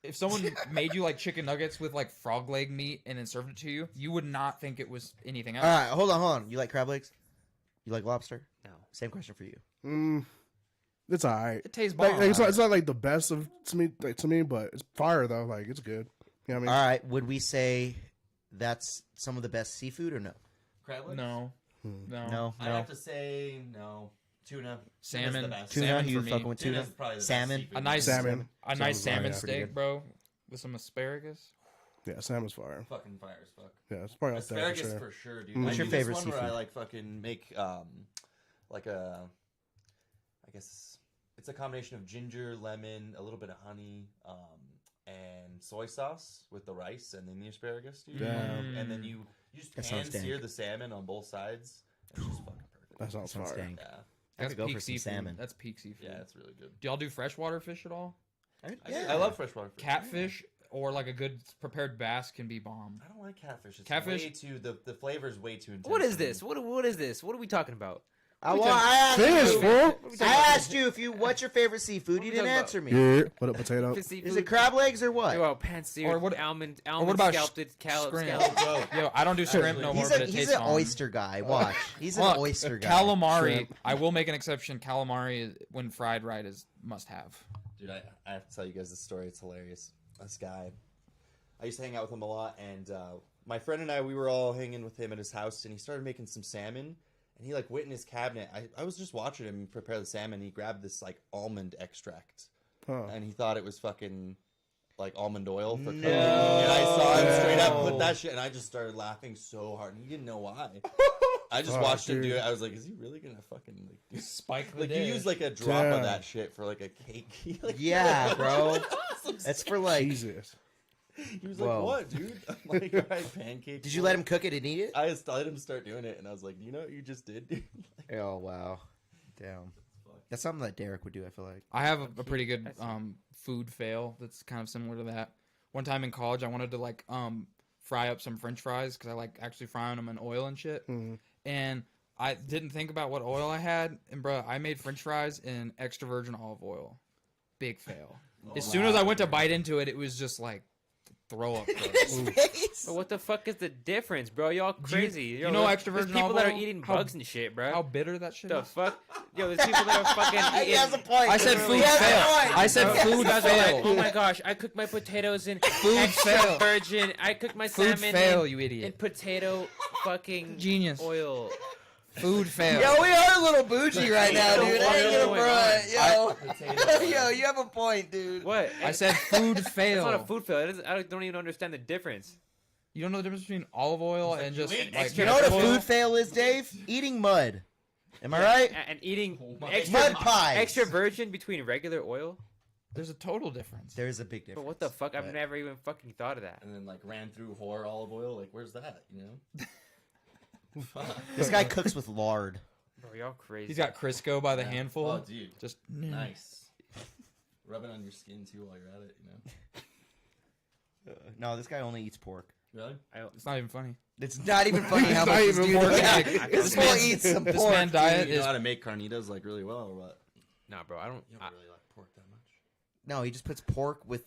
If someone made you like chicken nuggets with like frog leg meat and then served it to you, you would not think it was anything else. All right, hold on. You like crab legs? You like lobster? No. Same question for you. It's alright. It tastes Like, bomb. it's not like the best of to me, but it's fire though. Like it's good. You know what I mean? All right, would we say that's some of the best seafood or no? Crab legs? No. No, I'd have to say no. Tuna. Salmon. Tuna's the best. Tuna, Salmon you for me. fucking with tuna? Tuna's probably the best Salmon? seafood. A nice Salmon. A nice Salmon's salmon fire. steak, good. bro, with some asparagus. Yeah, salmon's fire. Fucking fire as fuck. Yeah, it's probably up there for Asparagus sure. for sure, dude. What's I your do this favorite one where seafood? I like fucking make like a, I guess it's a combination of ginger, lemon, a little bit of honey, and soy sauce with the rice and then the asparagus, dude. Damn. And then you just That pan sounds dank. sear the salmon on both sides. It's just fucking perfect. That sounds Sounds fire. dank. Yeah, I That's could go peak for some seafood. salmon. That's peak seafood. yeah, it's really good. Do y'all do freshwater fish at all? I love freshwater fish. Catfish or like a good prepared bass can be bomb. I don't like catfish. It's Catfish- way too the flavor's way too intense. What is for me. this? What is this? What are we talking about? I Fish, fool. asked you if you what's your favorite seafood. What you we didn't talking answer me. Yeah. What up, potato? Is it crab legs or what? Well, pan-seared, Or what- almond Or what about scalped, shrimp? scallop. Yo, I don't do shrimp no more, He's but a it he's tastes an bomb. oyster guy. Watch, he's an Look, oyster guy. Calamari, Shrimp. I will make an exception. Calamari, when fried right, is must have. Dude, I have to tell you guys this story. It's hilarious. This guy, I used to hang out with him a lot, and my friend and I, we were all hanging with him at his house, and he started making some salmon, and he like went in his cabinet. I was just watching him prepare the salmon. He grabbed this like almond extract, Huh. and he thought it was fucking like almond oil for cooking. No. And I saw him straight up put that shit, and I just started laughing so hard, and he didn't know why. I just Oh, watched him do dude. it. I was like, is he really gonna fucking like do Spike the like you dish. use like a drop Damn. of that shit for like a cake? Like, Yeah, bro. Some That's for like. Jesus. He was Whoa. like, "What, dude?" I'm like, "All right, pancake." Did you let him cook it and eat it? I just let him start doing it, and I was like, "You know what you just did, dude?" Oh wow, damn. That's something that Deryk would do. I feel like. I have a pretty good food fail that's kind of similar to that. One time in college, I wanted to like fry up some French fries because I like actually frying them in oil and shit. Mhm. And I didn't think about what oil I had, and bro, I made French fries in extra virgin olive oil. Big fail. As soon as I went to bite into it, it was just like throw up. bro. But what the fuck is the difference, bro? Y'all crazy. you Yo, know there's- extra there's virgin people olive that are oil? eating How- bugs and shit, bro. How bitter that shit the is. fuck? Yo, there's people that are fucking He has a eating. point. I said He food has a fail. point. I said Bro, food you guys are like, fail. oh my gosh, I cooked my potatoes in Food extra fail. virgin. I cooked my Food salmon fail, in, you in idiot. potato fucking Genius. oil. Food fail. Yo, we are a little bougie right now, dude. I ain't gonna What's front. Potato Yo, oil. you have a point, dude. What? I said food It's fail. not a food fail. It is, I don't even understand the difference. You don't know the difference between olive oil and just ate like You know what a vegetable oil? food fail is, Dave? Eating mud. Am I right? And eating my extra Mud pies. extra virgin between regular oil. There's a total difference. There's a big difference. But what the fuck? I've but- never even fucking thought of that. And then like ran through whore olive oil. Like, where's that? You know? This guy cooks with lard. Bro, y'all crazy. He's got Crisco by the handful. Oh, dude, Just nice. Rub it on your skin too while you're at it. You know? No, this guy only eats pork. Really? It's not even funny. It's not even funny how It's much not this even dude pork. yeah, This this man- boy eats some This pork. man diet You know is how to make carnitas like really well, or what? Nah, bro. I don't. You don't really like pork that much. No, he just puts pork with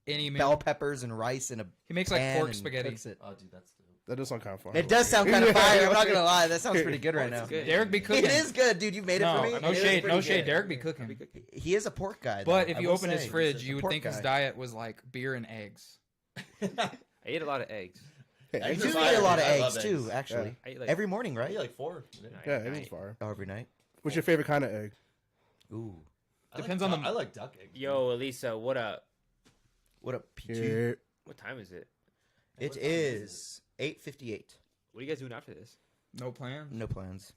any bell meal. peppers and rice in a He makes like pan pork and spaghetti. cooks it. Oh, dude, that's dope. That does sound kind of fun. It does sound kind of fire. I'm not gonna lie. That sounds pretty good right now. Good. Derek be cooking. It is good, dude. You made it for me. No It is shade, pretty no shade. good. Derek be cooking. He is a pork guy. But though, if I you will open his say. fridge, He's a you would pork think his guy. diet was like beer and eggs. I ate a lot of eggs. You Eggs do are eat fire, a lot of dude. I love eggs too, eggs. actually. I ate like Every morning, I right? eat like 4. Yeah, it is fire. Oh, every night. What's your favorite kind of egg? Ooh, Depends on the- I like duck eggs. Yo, Elisa, what up? what up, PG? Yeah. What time is it? It is 8:58. What are you guys doing after this? No plans. No plans.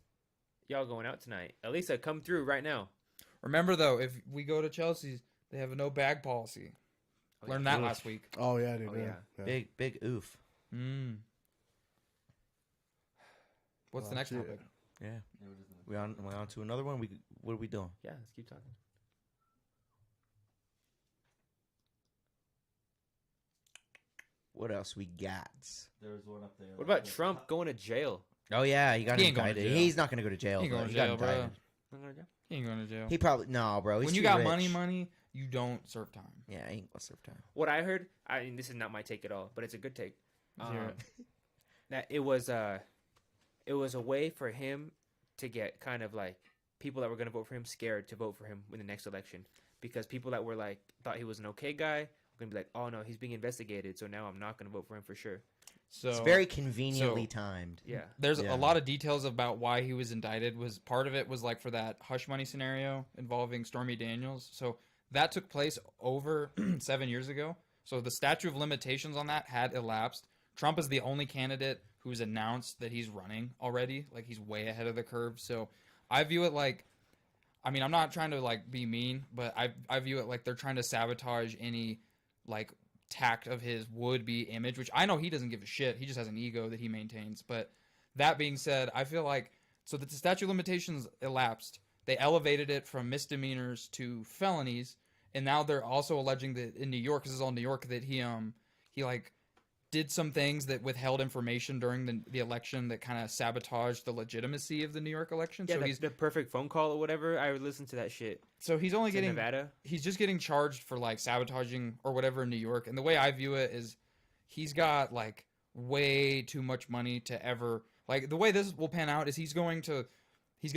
Y'all going out tonight? Elisa, come through right now. Remember though, if we go to Chelsea's, they have a no bag policy. Oh, Learned yeah. that last week. Oh yeah, they Oh, do. yeah. Big oof. Mm. What's the Well, next shit. topic? Yeah. We on to another one. What are we doing? Yeah, let's keep talking. What else we got? There's one up there. What about Trump going to jail? Oh yeah, he got He ain't going to indicted. jail. He's not gonna go to jail. He ain't but going to he got jail, bro. indicted. Not gonna go? He ain't going to jail. He probably bro. He's When you too got rich. money, you don't serve time. Yeah, he ain't gonna serve time. What I heard, I mean, this is not my take at all, but it's a good take. Let's hear it. That it was a way for him to get kind of like people that were going to vote for him scared to vote for him in the next election because people that were like thought he was an okay guy were going to be like, oh no, he's being investigated, so now I'm not going to vote for him for sure. So It's very conveniently timed. Yeah. there's Yeah. a lot of details about why he was indicted. Was part of it was like for that hush money scenario involving Stormy Daniels. So that took place over 7 years ago. So the statute of limitations on that had elapsed. Trump is the only candidate who's announced that he's running already. Like he's way ahead of the curve. So I view it like, I mean, I'm not trying to like be mean, but I view it like they're trying to sabotage any like tact of his would-be image, which I know he doesn't give a shit. He just has an ego that he maintains. But that being said, I feel like, so that the statute of limitations elapsed, they elevated it from misdemeanors to felonies, and now they're also alleging that in New York, this is all New York, that he like did some things that withheld information during the election that kind of sabotaged the legitimacy of the New York election. Yeah, So the perfect phone call or whatever. I would listen to that shit. so he's only It's in getting Nevada. he's just getting charged for like sabotaging or whatever in New York. And the way I view it is he's got like way too much money to ever, like the way this will pan out is he's going to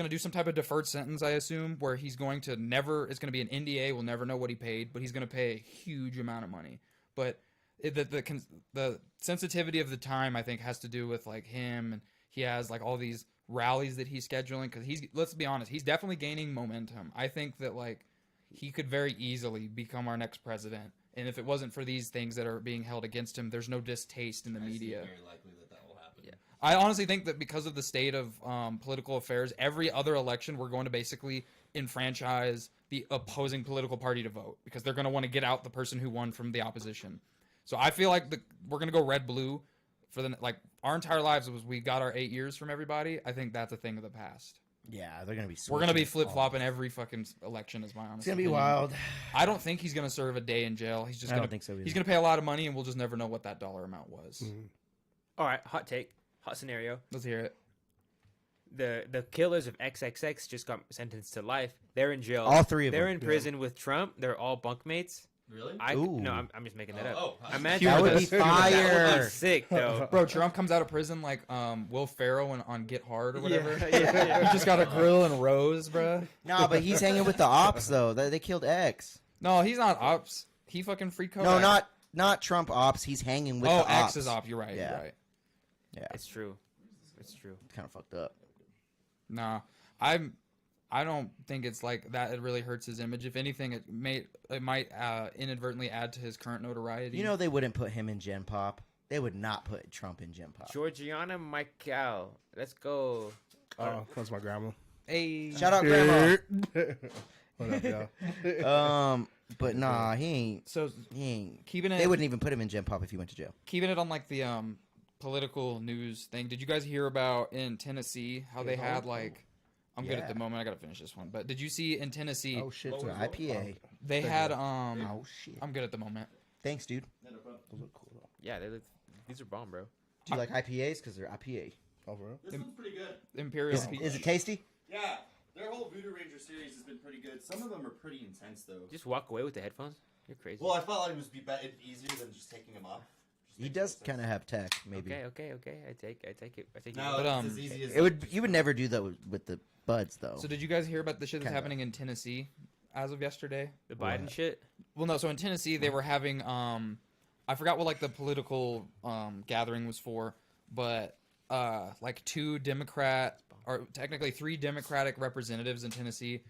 do some type of deferred sentence, I assume, where he's going to never, it's going to be an NDA, we'll never know what he paid, but he's going to pay a huge amount of money. But the sensitivity of the time, I think, has to do with like him, and he has like all these rallies that he's scheduling, because let's be honest, he's definitely gaining momentum. I think that like he could very easily become our next president, and if it wasn't for these things that are being held against him, there's no distaste in the media. Very likely that will happen. Yeah. I honestly think that because of the state of political affairs, every other election we're going to basically enfranchise the opposing political party to vote, because they're going to want to get out the person who won from the opposition. So I feel like we're going to go red-blue for our entire lives. We got our 8 years from everybody. I think that's a thing of the past. Yeah, they're gonna be. We're going to be switching flip-flopping every fucking election, is my honest It's gonna be opinion. wild. I don't think he's going to serve a day in jail. He's just I going don't to think so either. He's going to pay a lot of money, and we'll just never know what that dollar amount was. All right, hot take, hot scenario. Let's hear it. The killers of XXX just got sentenced to life. They're in jail. All three of They're them. in prison with Trump. They're all bunkmates. Really? Ooh. No, I'm just making that up. Oh, Imagine That would be this. That would fire. be sick, though. Bro, Trump comes out of prison like Will Ferrell on Get Hard or whatever. Yeah. He just got a grill and rose, bro. No, but he's hanging with the ops though. They killed X. No, he's not ops. He fucking free code. No, not Trump ops. He's hanging with the ops. X is op. You're right. Yeah. You're right. Yeah, It's true. It's true. it's kind of fucked up. Nah, I don't think it's like that. It really hurts his image. If anything, it might inadvertently add to his current notoriety. You know they wouldn't put him in Gen Pop. They would not put Trump in Gen Pop. Georgiana Michael. Let's go. Oh, that's my grandma. Hey, Shout out Grandma. What up, y'all? But nah, he so ain't. keeping it. They wouldn't even put him in Gen Pop if he went to jail. Keeping it on like the political news thing. Did you guys hear about in Tennessee how they had like? I'm good at the Yeah. moment. I gotta finish this one. But did you see in Tennessee Oh shit, it's an IPA. they had Oh shit. I'm good at the moment. Thanks, dude. Those look cool though. Yeah, these are bomb, bro. Do you like IPAs? Because they're IPA. Oh, for real? This one's pretty good. Imperial Is, Peach. is it tasty? Yeah, their whole Voodoo Ranger series has been pretty good. Some of them are pretty intense though. Just walk away with the headphones. You're crazy. Well, I felt like it would be easier than just taking them off. He does kind of have tech, maybe. Okay. I take it. No, But, it's as easy as It would. You would never do that with the buds, though. So did you guys hear about the shit that's Kinda. happening in Tennessee as of yesterday? The Biden shit. Well, no. So in Tennessee, they were having I forgot what like the political gathering was for, but like two Democrat or technically three Democratic representatives in Tennessee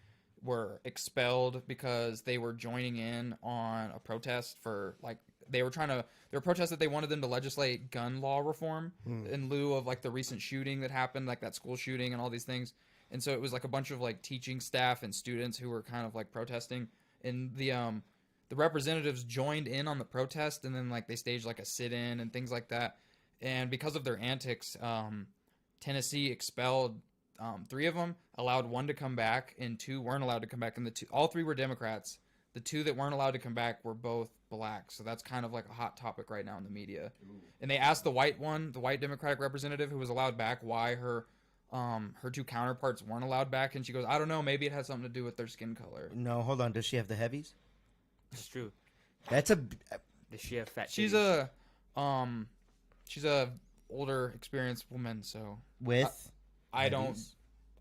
were expelled because they were joining in on a protest for like they were protesting that they wanted them to legislate gun law reform in lieu of like the recent shooting that happened, like that school shooting and all these things. And so it was like a bunch of like teaching staff and students who were kind of like protesting, and the representatives joined in on the protest, and then like they staged like a sit-in and things like that. And because of their antics, Tennessee expelled three of them, allowed one to come back, and two weren't allowed to come back. And all three were Democrats. The two that weren't allowed to come back were both black. So that's kind of like a hot topic right now in the media. Ooh. And they asked the white Democratic representative who was allowed back, why her two counterparts weren't allowed back, and she goes, I don't know, maybe it has something to do with their skin color. No, hold on. Does she have the heavies? It's true. That's a. Does she have fat? She's titties? she's a older, experienced woman, so With. I don't.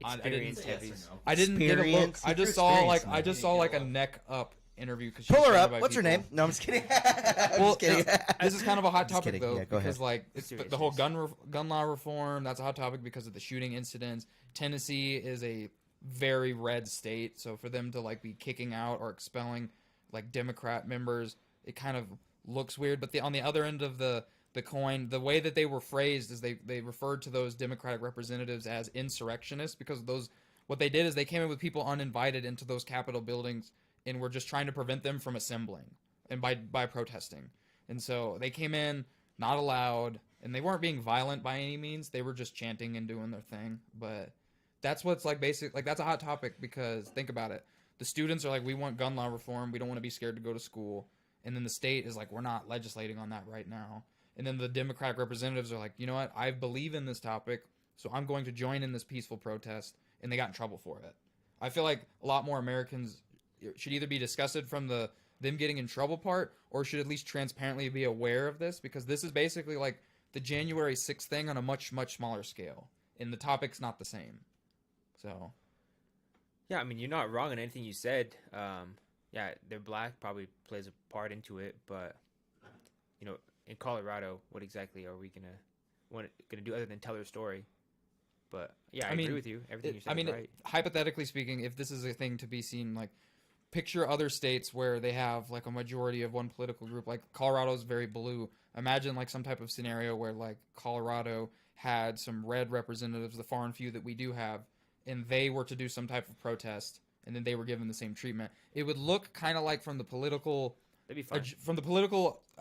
experience heavy. I didn't get a look. Experience. I just saw like a neck up interview because Pull her up. What's her name? No, I'm just kidding. I'm Well, just kidding. this is kind of a hot Just topic kidding. though, Yeah, go because ahead. like it's Serious, the whole serious. gun law reform. That's a hot topic because of the shooting incidents. Tennessee is a very red state, so for them to like be kicking out or expelling like Democrat members, it kind of looks weird. But on the other end of the coin, the way that they were phrased is they referred to those Democratic representatives as insurrectionists because what they did is they came in with people uninvited into those Capitol buildings and were just trying to prevent them from assembling and by protesting. And so they came in not allowed, and they weren't being violent by any means. They were just chanting and doing their thing. But that's what's like basic. Like that's a hot topic because think about it. The students are like, we want gun law reform. We don't want to be scared to go to school. And then the state is like, we're not legislating on that right now. And then the Democratic representatives are like, you know what? I believe in this topic, so I'm going to join in this peaceful protest. And they got in trouble for it. I feel like a lot more Americans should either be disgusted from them getting in trouble part, or should at least transparently be aware of this, because this is basically like the January 6th thing on a much, much smaller scale. And the topic's not the same. So. Yeah, I mean, you're not wrong in anything you said. Yeah, they're black probably plays a part into it, but you know, in Colorado, what exactly are we gonna do other than tell their story? But yeah, I agree with you. Everything you said is right. Hypothetically speaking, if this is a thing to be seen, like picture other states where they have like a majority of one political group, like Colorado's very blue. Imagine like some type of scenario where like Colorado had some red representatives, the far and few that we do have, and they were to do some type of protest, and then they were given the same treatment. It would look kind of like from the political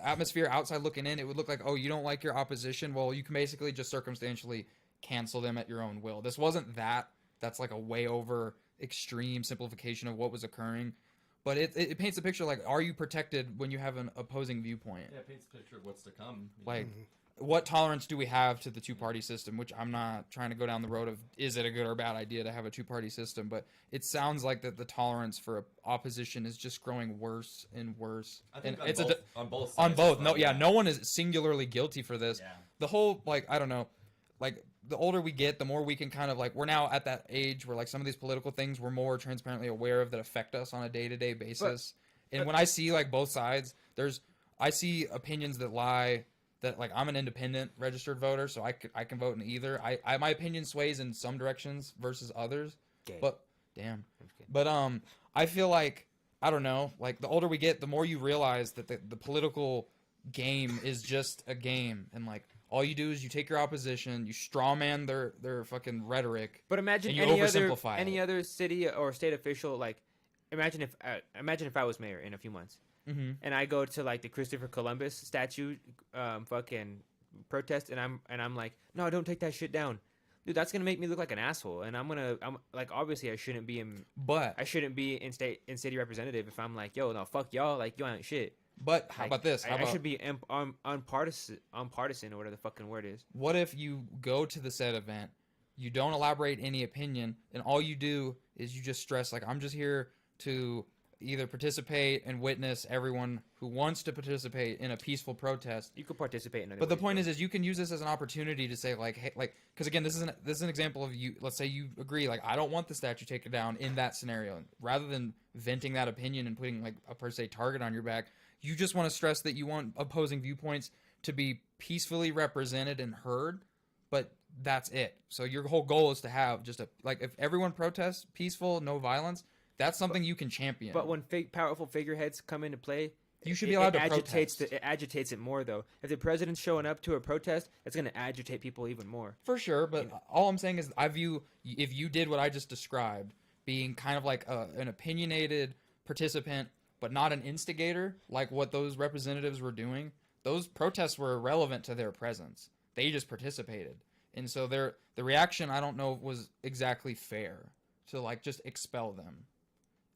atmosphere outside looking in, it would look like, oh, you don't like your opposition? Well, you can basically just circumstantially cancel them at your own will. This wasn't that. That's like a way over extreme simplification of what was occurring. But it paints a picture like, are you protected when you have an opposing viewpoint? Yeah, it paints a picture of what's to come. Like, what tolerance do we have to the two-party system? Which I'm not trying to go down the road of, is it a good or bad idea to have a two-party system? But it sounds like that the tolerance for opposition is just growing worse and worse. I think and on both sides. on both. No, yeah, no one is singularly guilty for this. Yeah. The whole, like, I don't know, like, the older we get, the more we can kind of like, we're now at that age where like some of these political things we're more transparently aware of that affect us on a day-to-day basis. And when I see like both sides, I see opinions that lie, that like I'm an independent registered voter, so I can vote in either. My opinion sways in some directions versus others. Gay. But damn. But I feel like, I don't know, like the older we get, the more you realize that the political game is just a game, and like all you do is you take your opposition, you strawman their fucking rhetoric. But imagine and you any other city or state official, like imagine if I was mayor in a few months, and I go to like the Christopher Columbus statue, fucking protest, and I'm like, no, don't take that shit down, dude. That's gonna make me look like an asshole, and I'm like, obviously I shouldn't be in city representative if I'm like, yo, no, fuck y'all, like you ain't shit. But how about this? I should be unpartisan or whatever the fucking word is. What if you go to the said event, you don't elaborate any opinion, and all you do is you just stress, like, I'm just here to either participate and witness everyone who wants to participate in a peaceful protest. You could participate in other But the ways, point is you can use this as an opportunity to say, like, hey, like, because again, this is an example of you. Let's say you agree, like, I don't want the statue taken down in that scenario. Rather than venting that opinion and putting like a per se target on your back, you just want to stress that you want opposing viewpoints to be peacefully represented and heard, but that's it. So your whole goal is to have just if everyone protests peaceful, no violence, that's something you can champion. But when powerful figureheads come into play, you should be allowed to protest. protest. It agitates it more, though. If the president's showing up to a protest, it's going to agitate people even more. For sure, but all I'm saying is I view, if you did what I just described, being kind of like an opinionated participant, but not an instigator, like what those representatives were doing, those protests were irrelevant to their presence. They just participated. And so the reaction, I don't know, was exactly fair to like just expel them.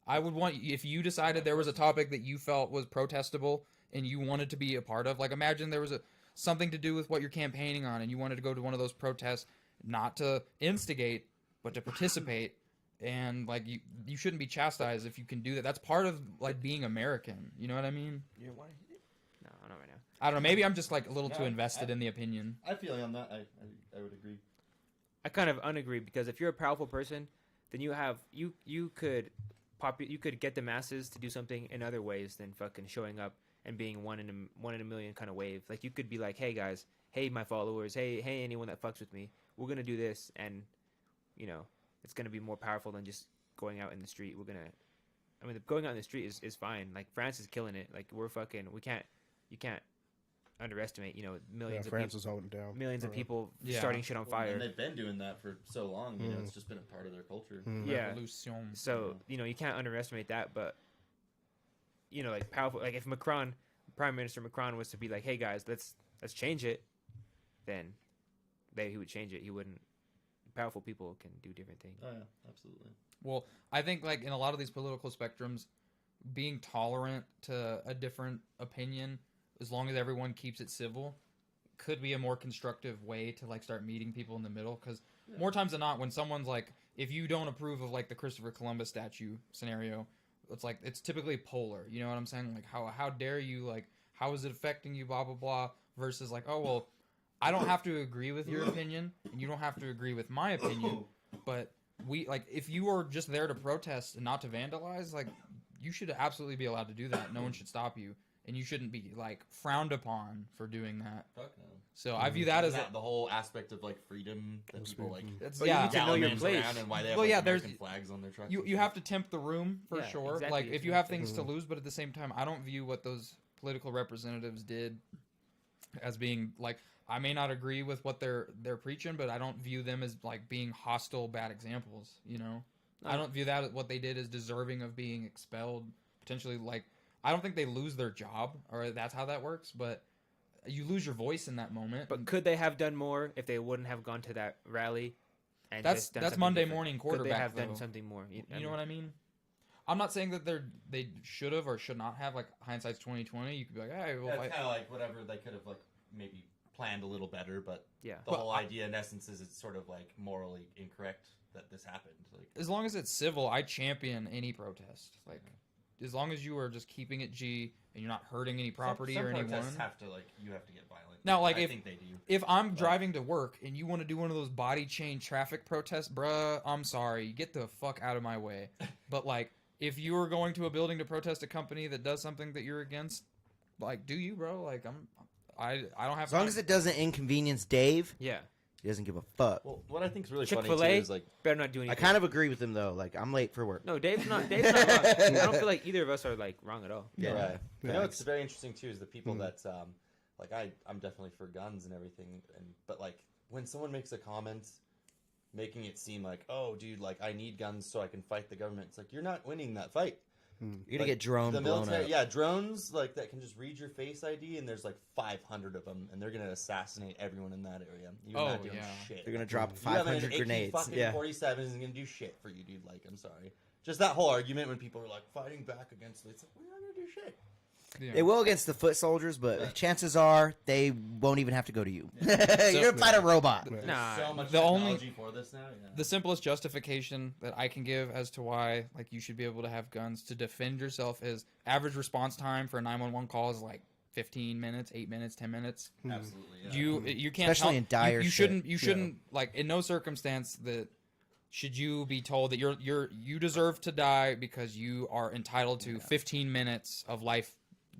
I would want, if you decided there was a topic that you felt was protestable and you wanted to be a part of, like imagine there was something to do with what you're campaigning on and you wanted to go to one of those protests, not to instigate, but to participate. And like you shouldn't be chastised if you can do that. That's part of like being American. You know what I mean? You want to hit it? No, not right now. I don't know. Maybe I'm just like a little too invested in the opinion. I feel on that. I would agree. I kind of unagree because if you're a powerful person, then you could get the masses to do something in other ways than fucking showing up and being one in a million kind of wave. Like you could be like, hey guys, hey my followers, hey anyone that fucks with me, we're gonna do this, and it's gonna be more powerful than just going out in the street. Going out in the street is fine. Like France is killing it. Like you can't underestimate, millions of France people, is holding down. millions of people starting shit on fire. And they've been doing that for so long. It's just been a part of their culture. Yeah. Revolution. So you can't underestimate that. But like powerful. Like if Prime Minister Macron was to be like, "Hey guys, let's change it," then he would change it. He wouldn't. Powerful people can do different things. Oh yeah, absolutely. Well, I think like in a lot of these political spectrums, being tolerant to a different opinion, as long as everyone keeps it civil, could be a more constructive way to like start meeting people in the middle. Because more times than not, when someone's like, if you don't approve of like the Christopher Columbus statue scenario, it's typically polar. You know what I'm saying? Like how dare you, like how is it affecting you, blah blah blah, versus like, oh well, I don't have to agree with your opinion and you don't have to agree with my opinion, but if you are just there to protest and not to vandalize, like you should absolutely be allowed to do that. No one should stop you. And you shouldn't be like frowned upon for doing that. Fuck no. So I view that as the whole aspect of like freedom that people like. It's, you need to know your place. And why they have American flags on their trucks. You have to tempt the room for sure. Exactly. Like if you have things to lose, but at the same time, I don't view what those political representatives did as being like. I may not agree with what they're preaching, but I don't view them as like being hostile, bad examples. I don't view that what they did as deserving of being expelled. Potentially, like. I don't think they lose their job, or that's how that works, but you lose your voice in that moment. But could they have done more if they wouldn't have gone to that rally? And that's Monday different? morning quarterback. Could they have though. done something more? You know what I mean? I'm not saying that they should have or should not have. Like hindsight's 2020. You could be like, hey, well, that's kind of like whatever they could have like maybe planned a little better, but the whole idea in essence is it's sort of like morally incorrect that this happened. Like as long as it's civil, I champion any protest. Like. As long as you are just keeping it G and you're not hurting any property some or anyone. Protests have to you have to get violent. Now, like I think they do. If I'm driving to work and you want to do one of those body chain traffic protests, bruh, I'm sorry, get the fuck out of my way. But like, if you are going to a building to protest a company that does something that you're against, like, do you, bro? Like, I don't have. As long as it doesn't inconvenience Dave. Yeah. He doesn't give a fuck. Well, what I think is really Chick-fil-A, funny too is like better not do anything. I kind of agree with him though. Like I'm late for work. No, Dave's not wrong. I don't feel like either of us are like wrong at all. Yeah. Right. You know Facts. what's very interesting too is the people that like I'm definitely for guns and everything, but like when someone makes a comment making it seem like, oh dude, like I need guns so I can fight the government, it's like you're not winning that fight. You're gonna get drone the blown military, up. yeah, drones like that can just read your face ID, and there's like 500 of them, and they're gonna assassinate everyone in that area. You're not doing shit. They're gonna drop You have 500 an grenades. AK 47 isn't gonna do shit for you, dude. Like, I'm sorry. Just that whole argument when people are like fighting back against it, it's like we're not gonna do shit. Yeah. They will against the foot soldiers, but chances are they won't even have to go to you. You're gonna fight a robot. There's Nah, so much the only- technology for this now. Yeah. The simplest justification that I can give as to why like you should be able to have guns to defend yourself is average response time for a 911 call is like 15 minutes, 8 minutes, 10 minutes. Absolutely. Yeah. You can't Especially tell, in dire you shit. shouldn't like in no circumstance that should you be told that you deserve to die because you are entitled to 15 minutes of life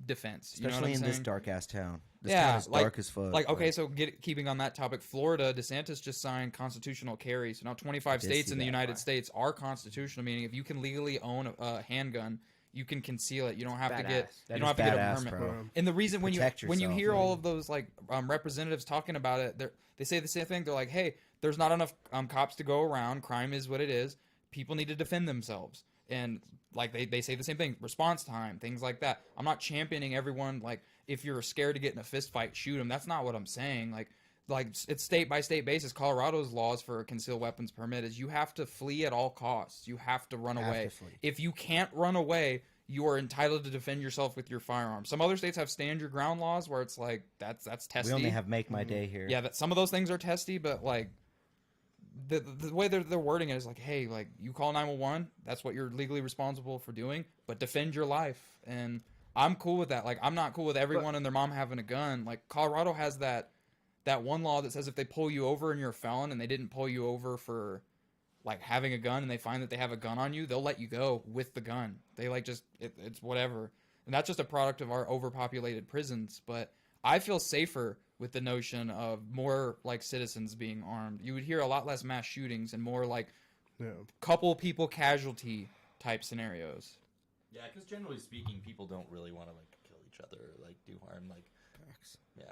defense. You know what Especially I'm in saying? this dark ass town. This town is dark as fuck. Like, okay, so keeping on that topic, Florida, DeSantis just signed constitutional carry. So now 25 states in the United States are constitutional, meaning if you can legally own a handgun, you can conceal it. You don't have to get a permit. Bro. And the reason when you Protect when you yourself, hear all of those like representatives talking about it, they say the same thing. They're like, hey, there's not enough cops to go around. Crime is what it is. People need to defend themselves. And like they say the same thing, response time, things like that. I'm not championing everyone. Like if you're scared to get in a fist fight, shoot them. That's not what I'm saying. Like it's state by state basis. Colorado's laws for a concealed weapons permit is you have to flee at all costs. You have to run away. If you can't run away, you are entitled to defend yourself with your firearm. Some other states have stand your ground laws where it's like that's testy. We only have make my day here. Yeah, some of those things are testy, but like. The way they're wording it is like, hey, like you call 911, that's what you're legally responsible for doing, but defend your life. And I'm cool with that. Like I'm not cool with everyone and their mom having a gun. Like Colorado has that that one law that says if they pull you over and you're a felon and they didn't pull you over for like having a gun and they find that they have a gun on you, they'll let you go with the gun. They like just it's whatever. And that's just a product of our overpopulated prisons. But I feel safer with the notion of more like citizens being armed. You would hear a lot less mass shootings and more like couple people casualty type scenarios. Yeah, because generally speaking, people don't really want to like kill each other or like do harm. Like, yeah,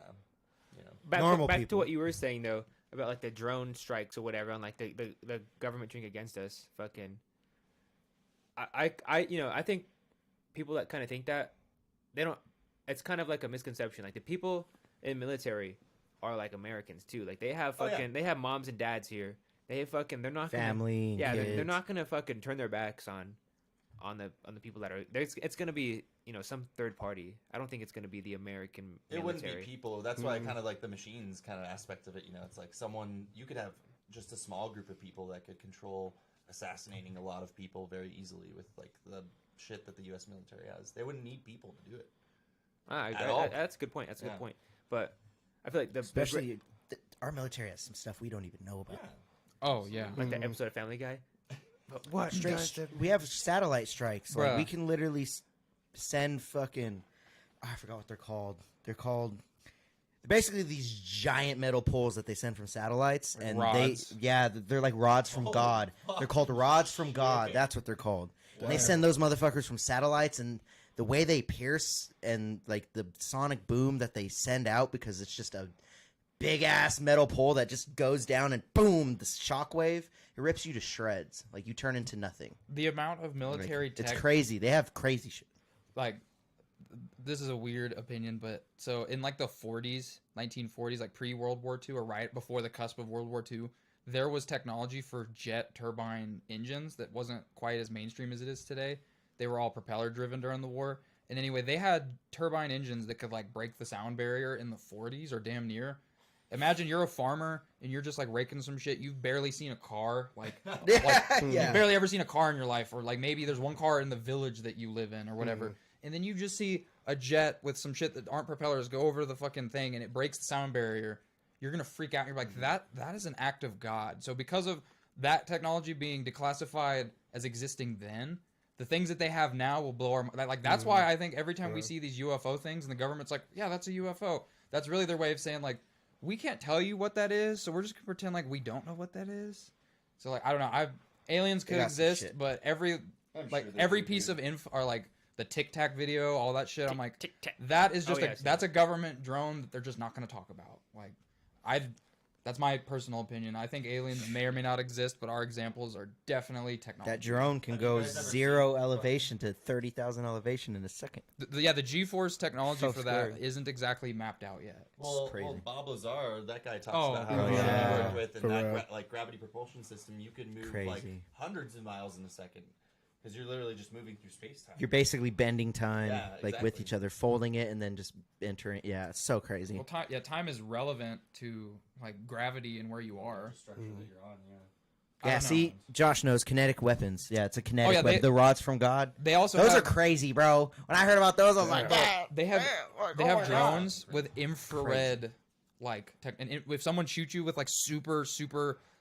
you know. Back to what you were saying though about like the drone strikes or whatever, and like the government doing against us. Fucking, I think people that kind of think that they don't. It's kind of like a misconception. Like the people in military are like Americans too. Like they have they have moms and dads here. They're not family. They're not gonna fucking turn their backs on the people that are there. It's gonna be some third party. I don't think it's gonna be the American military. It wouldn't be people. That's why I kind of like the machines kind of aspect of it. It's like you could have just a small group of people that could control assassinating a lot of people very easily with like the shit that the U.S. military has. They wouldn't need people to do it. That's a good point. That's a good point. But I feel like especially our military has some stuff we don't even know about. Yeah. Oh yeah, like the episode of Family Guy. What? We have satellite strikes. Like we can literally send fucking. I forgot what they're called. They're basically these giant metal poles that they send from satellites, and rods. they're like rods from God. They're called rods from God. That's what they're called. And they send those motherfuckers from satellites, and the way they pierce and like the sonic boom that they send out, because it's just a big ass metal pole that just goes down and boom, the shockwave, it rips you to shreds. Like you turn into nothing. The amount of military tech, it's crazy. They have crazy shit. Like, this is a weird opinion, but so in like the 1940s, like pre-World War II or right before the cusp of World War II, there was technology for jet turbine engines that wasn't quite as mainstream as it is today. They were all propeller driven during the war. And anyway, they had turbine engines that could like break the sound barrier in the 40s or damn near. Imagine you're a farmer and you're just like raking some shit. You've barely seen a car, you've barely ever seen a car in your life, or like maybe there's one car in the village that you live in or whatever. And then you just see a jet with some shit that aren't propellers go over the fucking thing and it breaks the sound barrier. You're gonna freak out. You're like, that is an act of God. So because of that technology being declassified as existing then, the things that they have now will blow our like. That's why I think every time we see these UFO things and the government's like, yeah, that's a UFO. That's really their way of saying like, we can't tell you what that is, so we're just gonna pretend like we don't know what that is. So like, I don't know. Aliens could exist, but every piece of info or like the Tic Tac video, all that shit. I'm like, that is just that's a government drone that they're just not gonna talk about. Like, that's my personal opinion. I think aliens may or may not exist, but our examples are definitely technology. That drone can go 0 elevation to 30,000 elevation in a second. The G-force technology for that isn't exactly mapped out yet. Well, Bob Lazar, that guy talks about how he worked with, and that like gravity propulsion system, you can move like hundreds of miles in a second. Because you're literally just moving through space-time. You're basically bending time, like with each other, folding it, and then just entering. Yeah, it's so crazy. Well, time is relevant to like gravity and where you are. The structure that you're on, Yeah, see, Josh knows kinetic weapons. Yeah, it's a kinetic weapon. The rods from God. They also are crazy, bro. When I heard about those, I was like, they have drones with infrared, like, and if someone shoots you with like super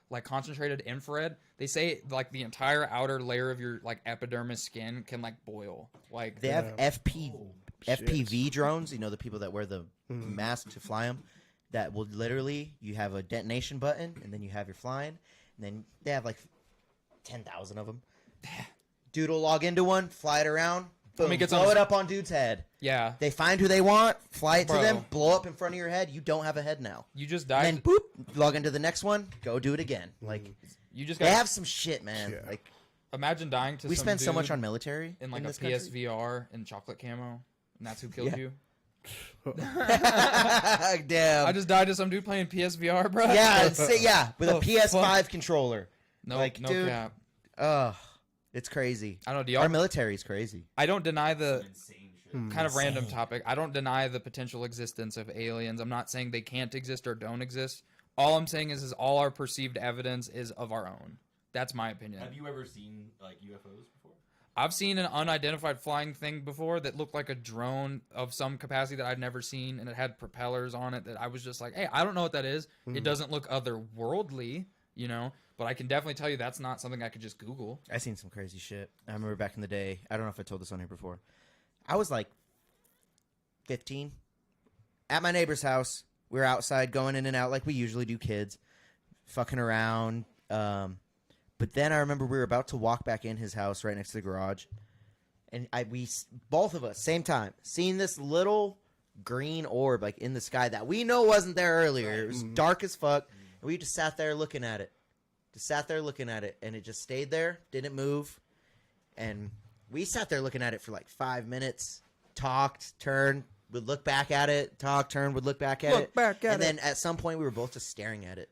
like concentrated infrared, they say like the entire outer layer of your like epidermis skin can like boil. Like they have FPV drones. You know, the people that wear the mask to fly them. That will literally, you have a detonation button, and then you have your flying, and then they have like 10,000 of them. Dude will log into one, fly it around, boom, blow it up on dude's head. Yeah. They find who they want, fly it to them, blow up in front of your head. You don't have a head now. You just died. And then boop, log into the next one, go do it again. Like they have some shit, man. Yeah. Like imagine dying to. We some spend so dude much on military in like in a this country. PSVR and chocolate camo, and that's who killed you. Damn. I just died to some dude playing PSVR, bro. Yeah, with a PS5 controller. No, like, no dude, cap. It's crazy. I don't know. Our military's crazy. I don't deny the insane shit. kind of random topic. I don't deny the potential existence of aliens. I'm not saying they can't exist or don't exist. All I'm saying is all our perceived evidence is of our own. That's my opinion. Have you ever seen like UFOs before? I've seen an unidentified flying thing before that looked like a drone of some capacity that I'd never seen, and it had propellers on it that I was just like, hey, I don't know what that is. It doesn't look otherworldly, you know, but I can definitely tell you that's not something I could just Google. I seen some crazy shit. I remember back in the day. I don't know if I told this on here before. I was like 15 at my neighbor's house. We were outside going in and out like we usually do, kids, fucking around. But then I remember we were about to walk back in his house right next to the garage, and we both of us same time seen this little green orb like in the sky that we know wasn't there earlier. It was dark as fuck, and we just sat there looking at it. And it just stayed there, didn't move, and we sat there looking at it for like 5 minutes. Talked, turned, would look back at it. Talk, turned, would look back at it. And then at some point we were both just staring at it,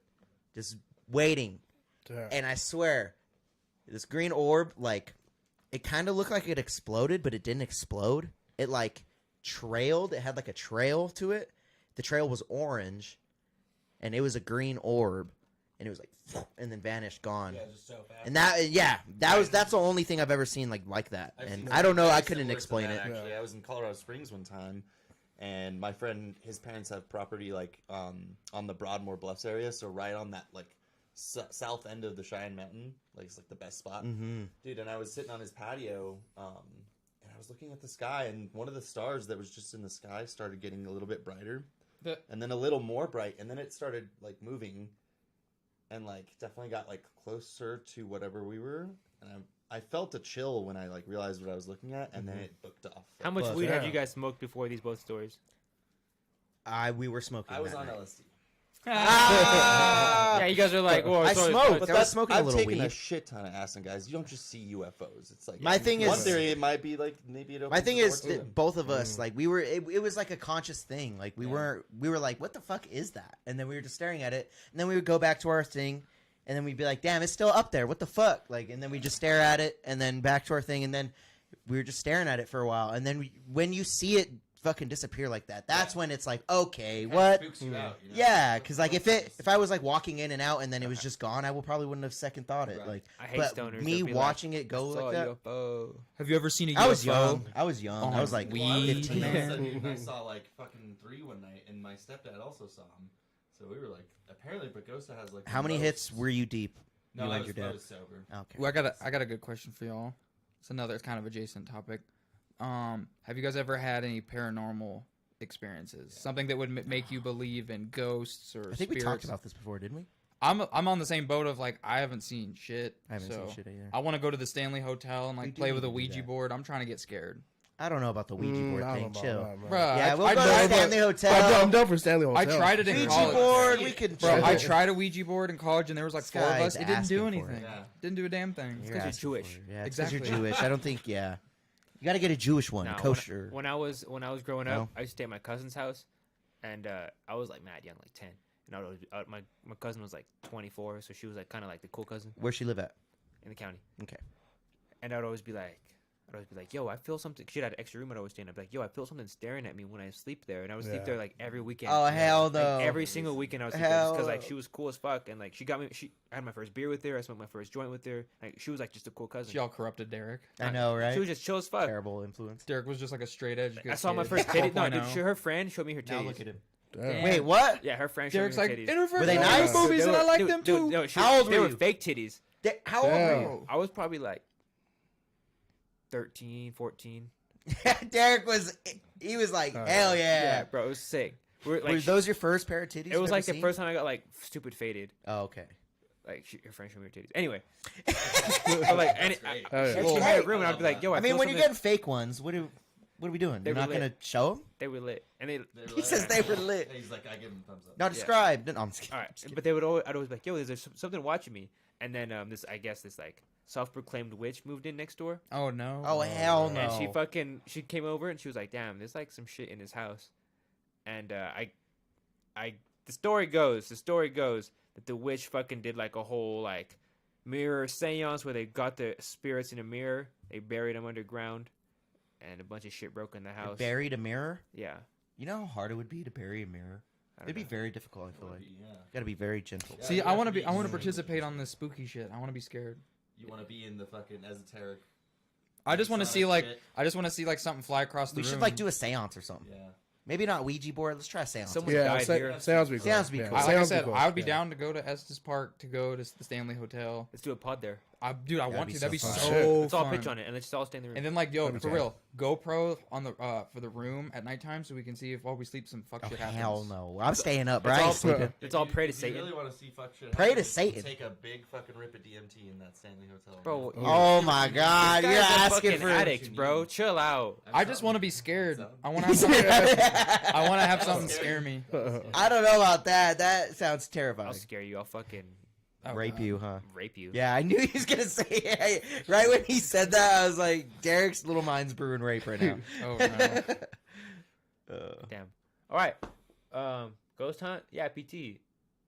just waiting. Damn. And I swear, this green orb, like, it kind of looked like it exploded, but it didn't explode. It, like, trailed. It had, like, a trail to it. The trail was orange, and it was a green orb. And it was, like, and then vanished, gone. Yeah, just so fast. And that's the only thing I've ever seen, like that. And I don't know, I couldn't explain it. Actually, I was in Colorado Springs one time, and my friend, his parents have property, like, on the Broadmoor Bluffs area, so right on that, like, south end of the Cheyenne Mountain, like it's like the best spot, dude. And I was sitting on his patio, and I was looking at the sky, and one of the stars that was just in the sky started getting a little bit brighter, and then a little more bright, and then it started like moving, and like definitely got like closer to whatever we were, and I felt a chill when I like realized what I was looking at, and then it booked off. How much weed have you guys smoked before these both stories? We were smoking. I was that on night. LSD. Yeah, you guys are like, well, I smoked, But I was smoking a I've little taken weed. a shit ton of acid, guys. You don't just see UFOs. It's like My thing one is- theory. It might be like maybe it. My opens thing the door is to that it. both of us, like, we were, it was like a conscious thing. Like, we were like, what the fuck is that? And then we were just staring at it. And then we would go back to our thing. And then we'd be like, damn, it's still up there. What the fuck? Like, and then we just stare at it. And then back to our thing. And then we were just staring at it for a while. And then when you see it fucking disappear like that, that's when it's like, okay, what? Spooks you out, you know? Yeah, because like if I was like walking in and out and then it was just gone, probably wouldn't have second thought it. Right. Like, I hate but stoners. me They'll be watching it go Saw like a that. UFO. Have you ever seen a UFO? I was young. I was like weed. 15. I saw like fucking 3 one night, and my stepdad also saw him. So we were like, apparently Bagosa has like. How many hits were you deep? No, you I and was, your I dad. was sober. Okay. Well, I got a good question for y'all. It's another kind of adjacent topic. Have you guys ever had any paranormal experiences? Yeah. Something that would make you believe in ghosts or I think spirits? we talked about this before, didn't we? I'm on the same boat of like I haven't seen shit. I haven't seen shit either. I want to go to the Stanley Hotel and We like do play need with a to do Ouija that. board. I'm trying to get scared. I don't know about the Ouija board I thing. don't know Chill. about that, man. Bruh, Yeah, we'll I go to tried Stanley that. Hotel. I'm down for Stanley Hotel. I tried it in Ouija college. board. We can. Bro, I chill. tried a Ouija board in college, and there was like This 4 of guy's us. It didn't do asking for anything. it. Yeah. Didn't do a damn thing. You're 'cause you're asking Jewish. for it. Yeah, Exactly. because you're Jewish. I don't think. Yeah, you got to get a Jewish one, No, kosher. When I was growing No? up, I used to stay at my cousin's house, and I was like mad young, like 10. And my cousin was like 24, so she was like kind of like the cool cousin Where she live at? in the county. Okay. And I'd always be like, yo, I feel something. She had an extra room I'd always stay in. I'd be like, yo, I feel something staring at me when I sleep there. And I would sleep Yeah. there like every weekend. Oh hell no! Like, every single weekend I was sleep there because like Hell. she was cool as fuck, and like she got me. I had my first beer with her. I smoked my first joint with her. Like she was like just a cool cousin. She all corrupted Deryk. I know, right? She was just chill as fuck. Terrible influence. Deryk was just like a straight edge. I saw my kid. first titty. No, dude, 4.0. her friend showed me her titties. Now look at him. Damn. Wait, what? Yeah, her friend showed Derek's me her like, titties. in her first Were they movie nice? movies, and I like Dude, them too. no, How old they were were you? fake titties. How old were Damn. you? I was probably like 13, 14. Derek was. He was like, hell Yeah, yeah. bro, it was sick. We're, Were like, those your first pair of titties? it was you've like ever the seen? first time I got like stupid faded. Oh, okay. Like her friend showed me her titties. Anyway, but like, and great. Oh, yeah. she had a room, and I'd be like, yo, I mean, feel when you're something- getting fake ones, what are we doing? They You're were not lit. gonna show them? they were lit, and they. He says they were lit. He's like, I give him a thumbs up. Now describe. No, I'm just kidding. All right, but they would always, I'd always be like, yo, there's something watching me, and then this like self-proclaimed witch moved in next door, Oh no. Oh hell no. and she came over and she was like, damn, there's like some shit in his house, and the story goes that the witch fucking did like a whole like mirror seance where they got the spirits in a mirror, they buried them underground, and a bunch of shit broke in the house. Buried a mirror. Yeah, You know how hard it would be to bury a mirror. I don't It'd be know. very difficult. I feel like Yeah. got to be very gentle. See, I want to participate on this spooky shit. I want to be scared. You want to be in the fucking esoteric. I just want to Sonic see like shit. I just want to see like something fly across the We room. should like do a seance or something. Yeah. Maybe not Ouija board. Let's try a seance. Someone Yeah, died here. sounds be cool. Sounds be Yeah, cool. Like I sounds be said, cool. I would be Yeah. down to go to Estes Park, to go to the Stanley Hotel. Let's do a pod there. Dude, I want be to. so That'd be fun. so Shit. Let's all fun. pitch on it and let's just all stay in the room. And then like, yo, That'd be for tight. real, GoPro on the for the room at nighttime, so we can see if while we sleep some fuck Oh, shit happens. hell no. I'm staying up, bro. I It's ain't all- sleeping. It's all pray to If you Satan. really want to see fuck shit Pray to happen, Satan. Take a big fucking rip of DMT in that Stanley Hotel. Bro, Oh my god, This you're guy's a asking fucking for. addict, bro. Chill out. I just want to be scared. I want to have something. I want to have something scare me. I don't know about that. That sounds terrifying. I'll scare you. I'll fucking Oh, Rape God. you, huh? rape you. Yeah, I knew he was gonna say. Right when he said that, I was like, Deryk's little mind's brewing rape right now. Oh no. Damn. All right. Ghost hunt. Yeah, PT.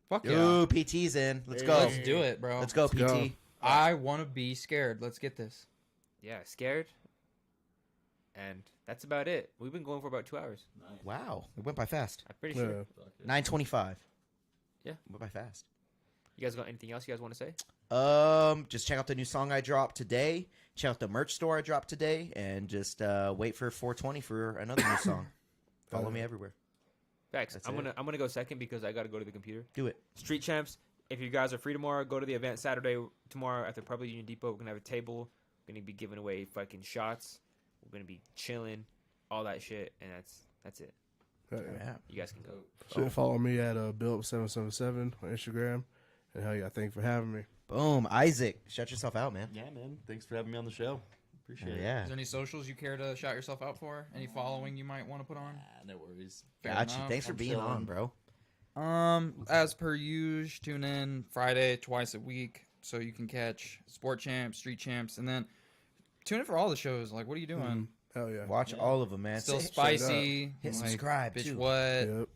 Fuck yeah. Ooh, PT's in. Let's go. Let's do it, bro. Let's go, PT. go. I want to be scared. Let's get this. Yeah, scared. And that's about it. We've been going for about 2 hours. Nice. Wow, it went by fast. I'm pretty Yeah. sure. Fuck it. 9:25. Yeah. Went by fast. You guys got anything else you guys want to say? Just check out the new song I dropped today. Check out the merch store I dropped today, and just wait for 420 for another new song. Follow me everywhere. Facts. That's I'm it. gonna go second because I gotta go to the computer. Do it. Street Champs. If you guys are free tomorrow, go to the event Saturday tomorrow at the Public Union Depot. We're gonna have a table. We're gonna be giving away fucking shots. We're gonna be chilling, all that shit, and that's it. Yeah. You guys can go. Should follow me at build777 on Instagram. And hell yeah, thank you for having me. Boom, Isaac. Shut yourself out, man. Yeah, man. Thanks for having me on the show. Appreciate it. Yeah. Is there any socials you care to shout yourself out for? Any following you might want to put on? No worries. Fair Got you. enough. Thanks for I'm being chilling. on, bro. As per usual, tune in Friday twice a week so you can catch Sport Champs, Street Champs, and then tune in for all the shows. Like, what are you doing? Hell yeah. Watch all of them, man. Still Say- spicy. Hit like, subscribe, Bitch, too. what? Yep.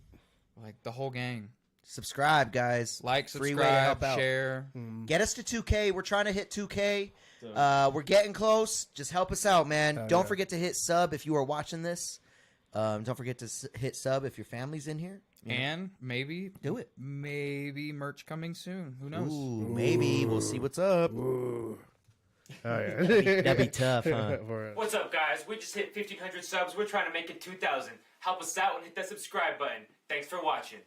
Like the whole gang. Subscribe, guys. Like, Free way to help subscribe, out. share. Get us to 2K. We're trying to hit 2K. We're getting close. Just help us out, man. Hell Don't yeah. forget to hit sub if you are watching this. Don't forget to hit sub if your family's in here. You know, And maybe do it. Maybe merch coming soon. Who knows? Ooh, maybe. We'll see what's up. Ooh. Oh yeah. That'd be tough, huh? For real. What's up, guys? We just hit 1,500 subs. We're trying to make it 2,000. Help us out and hit that subscribe button. Thanks for watching.